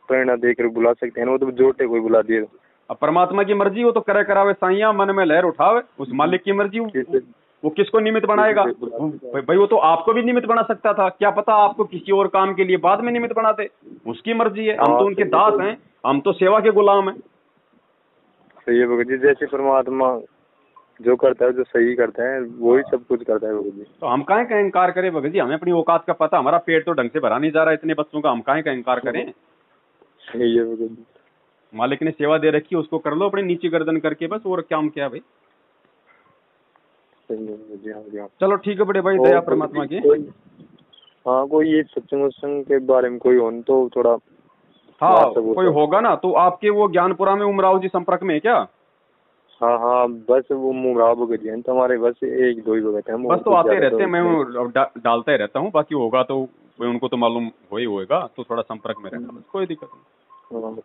प्रेरणा देकर बुला सकते हैं, वो तो जोटे कोई बुला दिए। अब परमात्मा की मर्जी, वो तो करे करावे साइया, मन में लहर उठावे, उस मालिक की मर्जी। वो किसको निमित्त बनाएगा? भाई वो तो आपको भी निमित्त बना सकता था, क्या पता आपको किसी और काम के लिए बाद में निमित्त बना दे, उसकी मर्जी है। हम तो उनके दास हैं, हम तो सेवा के गुलाम हैं। सही है भगत जी, जैसे परमात्मा जो करता है, जो सही करता है, वही सब कुछ करता है भगत जी। तो हम काहे का इनकार करें भगत जी? हमें अपनी औकात का पता, हमारा पेट तो ढंग से भरा नहीं जा रहा इतने बच्चों का, हम काहे का इनकार करें? सही है भगत जी, मालिक ने सेवा दे रखी है, उसको कर लो अपनी नीची गर्दन करके, बस। और क्या क्या भाई? सही है भगत जी। हाँ, चलो ठीक है बड़े भाई, दया परमात्मा की। हाँ, कोई ये सत्संग के बारे में कोई हो तो थोड़ा, हाँ कोई होगा ना, तो आपके वो ज्ञानपुरा में उमराव जी संपर्क में है क्या? हाँ हाँ, बस वो मुमराव भगत जी हैं तो हमारे बस 1-2 ही भगत हैं, बस। तो आते रहते हैं, मैं डालता ही रहता हूँ, बाकी होगा तो उनको तो मालूम हो ही होएगा, तो थोड़ा संपर्क में रहना, बस कोई दिक्कत नहीं।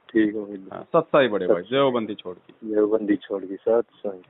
ठीक है। सत्साई बड़े भाई, जय बंदी छोड़ की। जय बंदी छोड़ की, सत्संग।